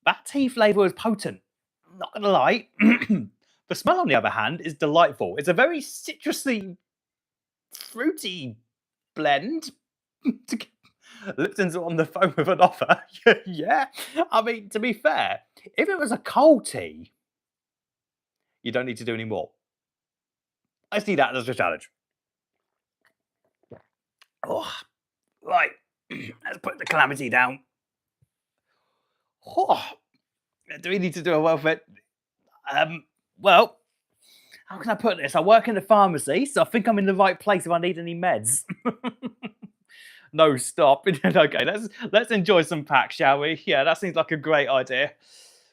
That tea flavour is potent. I'm not going to lie. The smell, on the other hand, is delightful. It's a very citrusy, fruity blend. Lipton's on the phone with an offer. Yeah. I mean, to be fair, if it was a cold tea, you don't need to do any more. I see that as a challenge. Oh, right. Let's put the calamity down. Oh, do we need to do a well fit? Well, how can I put this? I work in the pharmacy, so I think I'm in the right place if I need any meds. No, stop. Okay, let's enjoy some packs, shall we? Yeah, that seems like a great idea.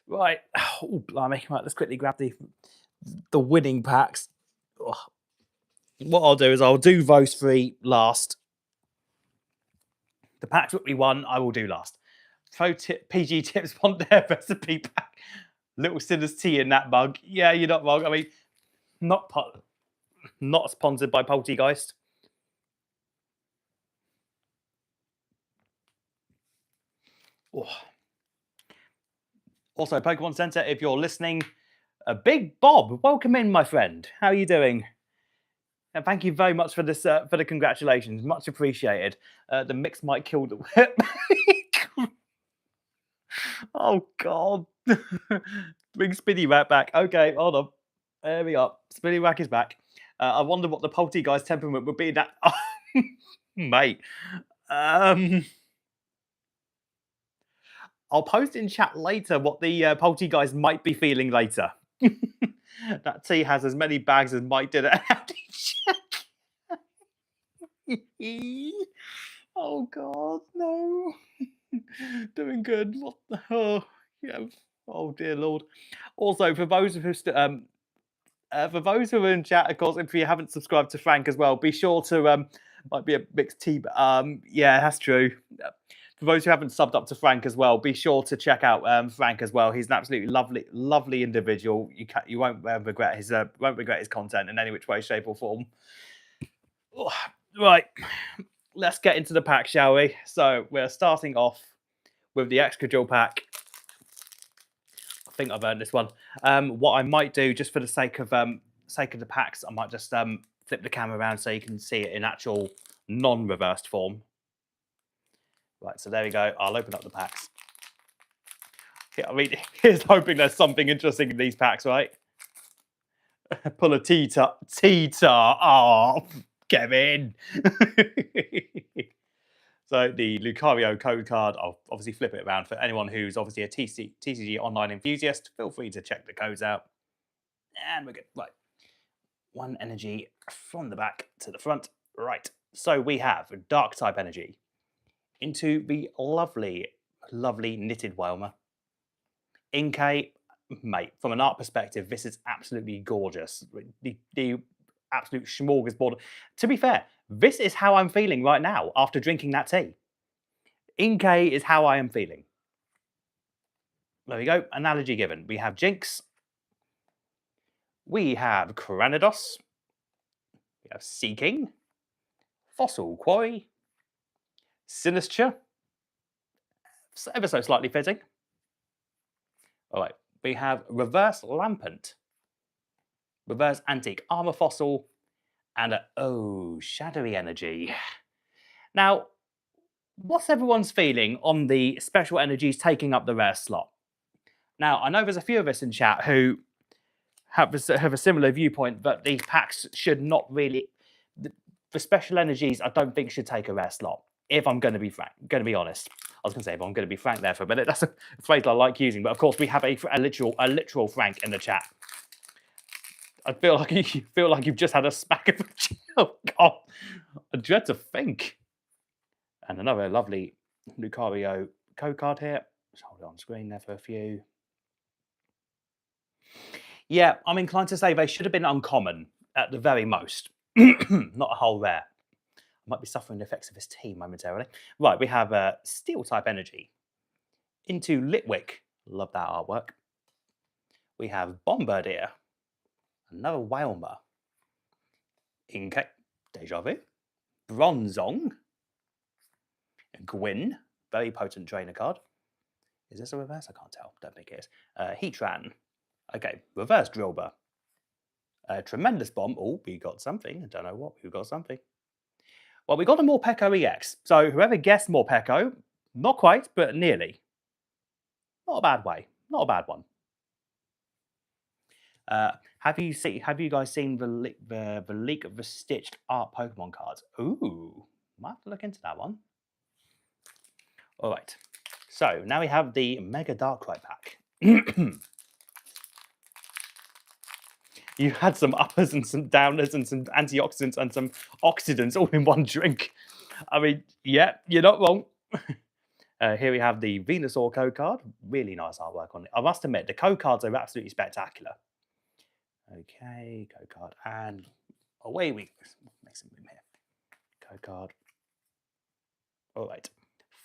Right. Oh, blimey. Right, let's quickly grab the winning packs. Oh. What I'll do is I'll do those three last. The packs that we won, I will do last. PG Tips want their recipe pack. Little Sinner's tea in that mug. Yeah, you're not wrong. I mean, not sponsored by Poltergeist. Oh. Also, Pokemon Center, if you're listening, Big Bob, welcome in, my friend. How are you doing? And thank you very much for this for the congratulations. Much appreciated. The mix might kill the whip. Oh God. Bring Spinny Rack back. Okay, hold on. There we are. Spinny Rack is back. I wonder what the Polty guy's temperament would be in that. Mate. I'll post in chat later what the Polty guys might be feeling later. That tea has as many bags as Mike did at Audi Check. Oh God, no. Doing good. What the yeah. Oh dear Lord. Also, for those who for those who are in chat, of course, if you haven't subscribed to Frank as well, be sure to might be a mixed tea. Yeah, that's true. For those who haven't subbed up to Frank as well, be sure to check out Frank as well. He's an absolutely lovely individual. You won't regret his content in any which way, shape, or form. Right, let's get into the pack, shall we? So we're starting off with the extra drill pack. I think I've earned this one. What I might do, just for the sake of the packs, I might just flip the camera around so you can see it in actual non-reversed form. Right, so there we go. I'll open up the packs. Yeah, I mean, here's hoping there's something interesting in these packs, right? Pull a T-tar. Oh, Kevin. So the Lucario code card, I'll obviously flip it around for anyone who's obviously a TCG online enthusiast. Feel free to check the codes out. And we're good. Right. One energy from the back to the front. Right. So we have Dark type energy into the lovely knitted Whelmer. Inkay, mate, from an art perspective, this is absolutely gorgeous. The absolute smorgasbord. To be fair, this is how I'm feeling right now after drinking that tea. Inkay is how I am feeling. There we go. Analogy given. We have Jinx. We have Cranidos. We have Seeking. Fossil Quarry. Sinistra. Ever so slightly fitting. All right. We have Reverse Lampant. Reverse Antique Armor Fossil. And Shadowy Energy. Now, what's everyone's feeling on the special energies taking up the rare slot? Now, I know there's a few of us in chat who have a similar viewpoint, but these packs should not really... The special energies, I don't think should take a rare slot, if I'm going to be honest. I was going to say, if I'm going to be frank there for a minute. That's a phrase I like using, but of course we have a literal Frank in the chat. I feel like you've just had a smack of a... Oh, God. I dread to think. And another lovely Lucario code card here. Just hold it on screen there for a few. Yeah, I'm inclined to say they should have been uncommon at the very most. Not a whole rare. I might be suffering the effects of this tea momentarily. Right, we have Steel type energy into Litwick. Love that artwork. We have Bombardier. Another Whelmer. Inkay. Deja Vu. Bronzong. Gwyn. Very potent trainer card. Is this a reverse? I can't tell. Don't think it is. Heatran. Okay. Reverse Drillbur. Tremendous Bomb. Oh, we got something. I don't know what. We got something. Well, we got a Morpeko EX. So whoever guessed Morpeko, not quite, but nearly. Not a bad way. Not a bad one. Have you guys seen the leak of the stitched art Pokemon cards? Ooh, might have to look into that one. All right. So now we have the Mega Darkrai pack. You had some uppers and some downers and some antioxidants and some oxidants all in one drink. I mean, yeah, you're not wrong. Here we have the Venusaur code card. Really nice artwork on it. I must admit, the code cards are absolutely spectacular. Okay, code card. And away we make some room here. Code card. All right.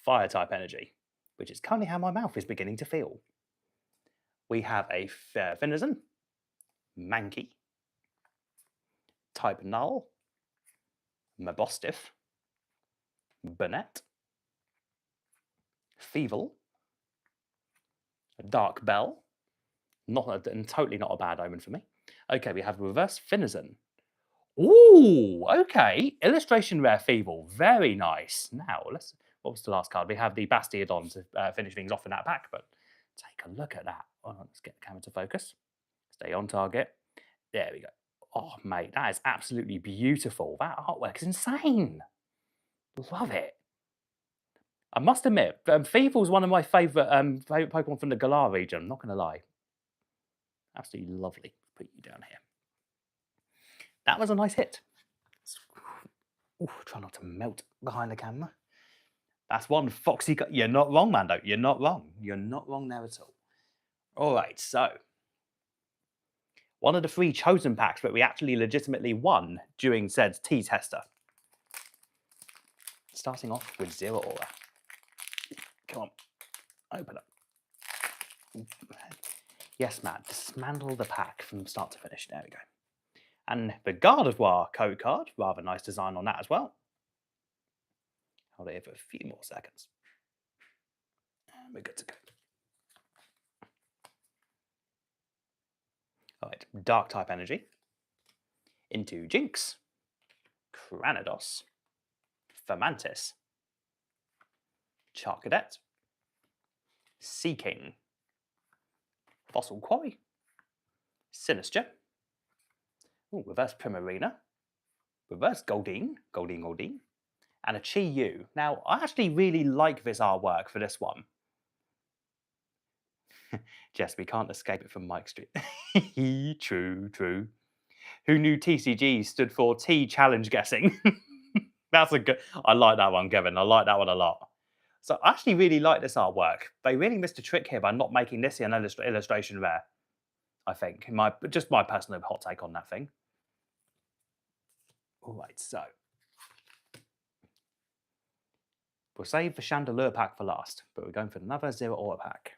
Fire type energy, which is currently how my mouth is beginning to feel. We have a Finizen. Mankey, type Null, Mabostiff, Burnett, Feeble, Dark Bell, And totally not a bad omen for me. Okay, we have reverse Finizen. Ooh, okay. Illustration rare Feeble. Very nice. Now, what was the last card? We have the Bastiodon to finish things off in that pack, but take a look at that. Oh, let's get the camera to focus. Stay on target. There we go. Oh, mate, that is absolutely beautiful. That artwork is insane. Love it. I must admit, Feeble is one of my favourite Pokemon from the Galar region. I'm not going to lie. Absolutely lovely. Put you down here. That was a nice hit. Ooh, try not to melt behind the camera. That's one foxy. You're not wrong, Mando. You're not wrong. You're not wrong there at all. All right, so one of the 3 chosen packs that we actually legitimately won during said T-tester. Starting off with Zero Aura. Come on, open up. Yes, Matt, dismantle the pack from start to finish. There we go. And the Gardevoir code card, rather nice design on that as well. Hold it here for a few more seconds. And we're good to go. All right, Dark type energy into Jinx, Cranidos, Fermantis, Charcadet, Seaking, Fossil Quarry, Sinister, ooh, reverse Primarina, reverse Goldeen, and a Chi-Yu. Now, I actually really like this artwork for this one. Jess, we can't escape it from Mike Street. True. Who knew TCG stood for T challenge guessing? That's a good. I like that one, Kevin. I like that one a lot. So I actually really like this artwork. They really missed a trick here by not making this an illustration rare. I think, just my personal hot take on that thing. All right, so we'll save the Chandelure pack for last, but we're going for another Zero Aura pack.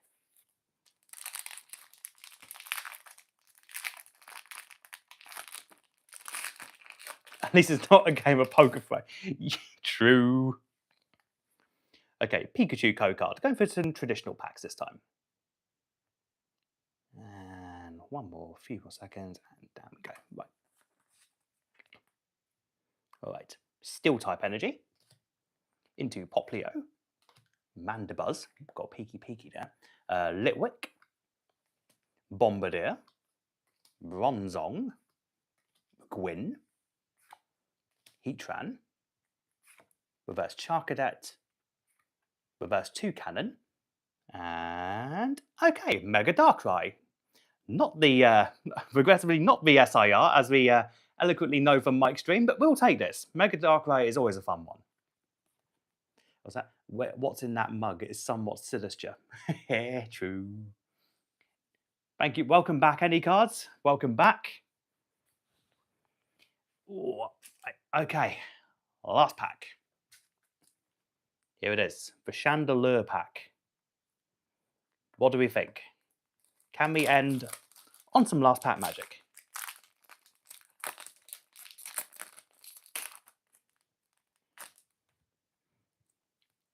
At least it's not a game of poker face. True. Okay, Pikachu code card. Going for some traditional packs this time. And a few more seconds, and down we go. Right. All right. Steel type energy into Poplio, Mandibuzz. Got a peeky there. Litwick, Bombardier, Bronzong, Gwyn, Heatran, reverse Charcadet, reverse Toucannon, and okay, Mega Darkrai. Not the regrettably not the SIR as we eloquently know from Mike's stream, but we'll take this. Mega Darkrai is always a fun one. What's that? What's in that mug is somewhat sinister. True. Thank you. Welcome back, Any Cards. Welcome back. Ooh, okay, last pack. Here it is, the Chandelure pack. What do we think? Can we end on some last pack magic?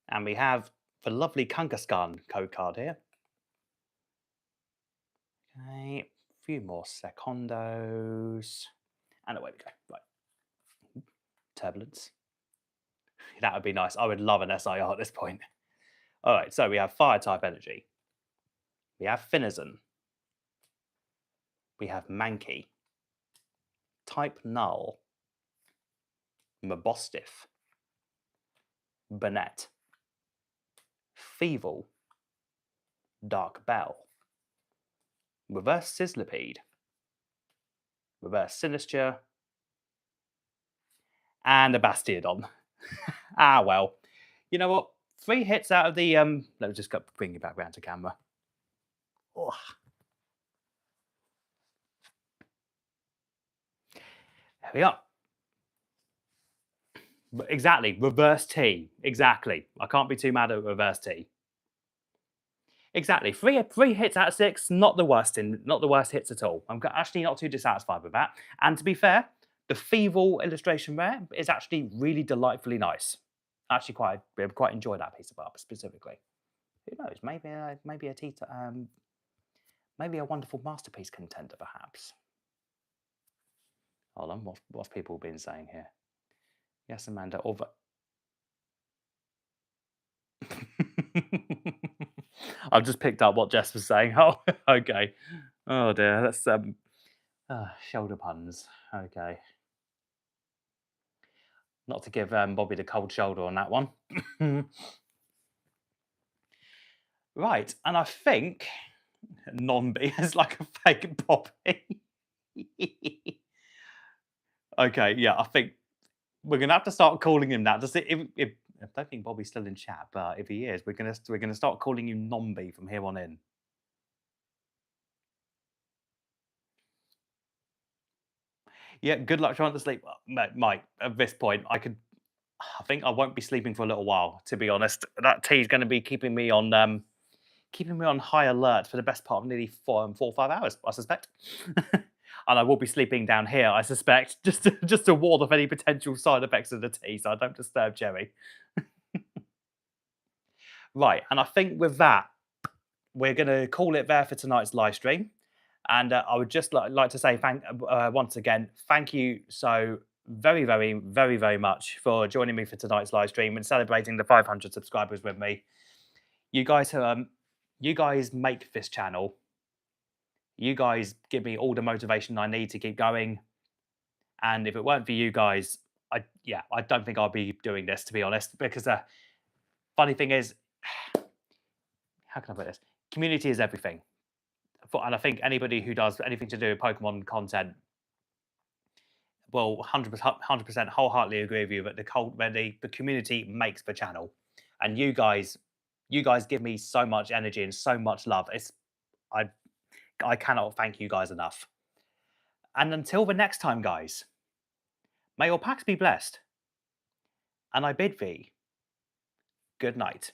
And we have the lovely Kangaskhan code card here. Okay, a few more secondos. And away we go. Right. Turbulence. That would be nice. I would love an SIR at this point. All right, so we have Fire type energy. We have Finizen. We have Mankey. Type Null. Mabostiff. Banette. Feeble. Dark Bell. Reverse Sizzlipede. Reverse Sinister. And a Bastiodon. Ah, well. You know what? 3 hits out of the... let me just bring you back round to camera. Oh. There we are. Exactly. Reverse T. Exactly. I can't be too mad at reverse T. Exactly. 3 hits out of 6. Not the worst hits at all. I'm actually not too dissatisfied with that. And to be fair, the Feeble illustration rare is actually really delightfully nice. I actually quite enjoy that piece of art specifically. Who knows? Maybe a Maybe a wonderful masterpiece contender, perhaps. Hold on, what's people been saying here? Yes, Amanda. I've just picked up what Jess was saying. Oh, okay. Oh dear, that's shoulder puns. Okay. Not to give Bobby the cold shoulder on that one. Right, and I think Nombi is like a fake Bobby. Okay, yeah, I think we're gonna have to start calling him that. If I don't think Bobby's still in chat, but if he is, we're gonna start calling him Nombi from here on in. Yeah, good luck trying to sleep, Mike. At this point, I think I won't be sleeping for a little while. To be honest, that tea is going to be keeping me on high alert for the best part of nearly 4 or 5 hours, I suspect. And I will be sleeping down here, I suspect, just to ward off any potential side effects of the tea, so I don't disturb Jerry. Right, and I think with that, we're going to call it there for tonight's live stream. And I would just like to say once again, thank you so very, very, very, very much for joining me for tonight's live stream and celebrating the 500 subscribers with me. You guys make this channel. You guys give me all the motivation I need to keep going. And if it weren't for you guys, I don't think I'll be doing this, to be honest. Because funny thing is, how can I put this? Community is everything. And I think anybody who does anything to do with Pokemon content will 100% wholeheartedly agree with you that the community makes the channel, and you guys give me so much energy and so much love. I cannot thank you guys enough. And until the next time, guys, may your packs be blessed, and I bid thee good night.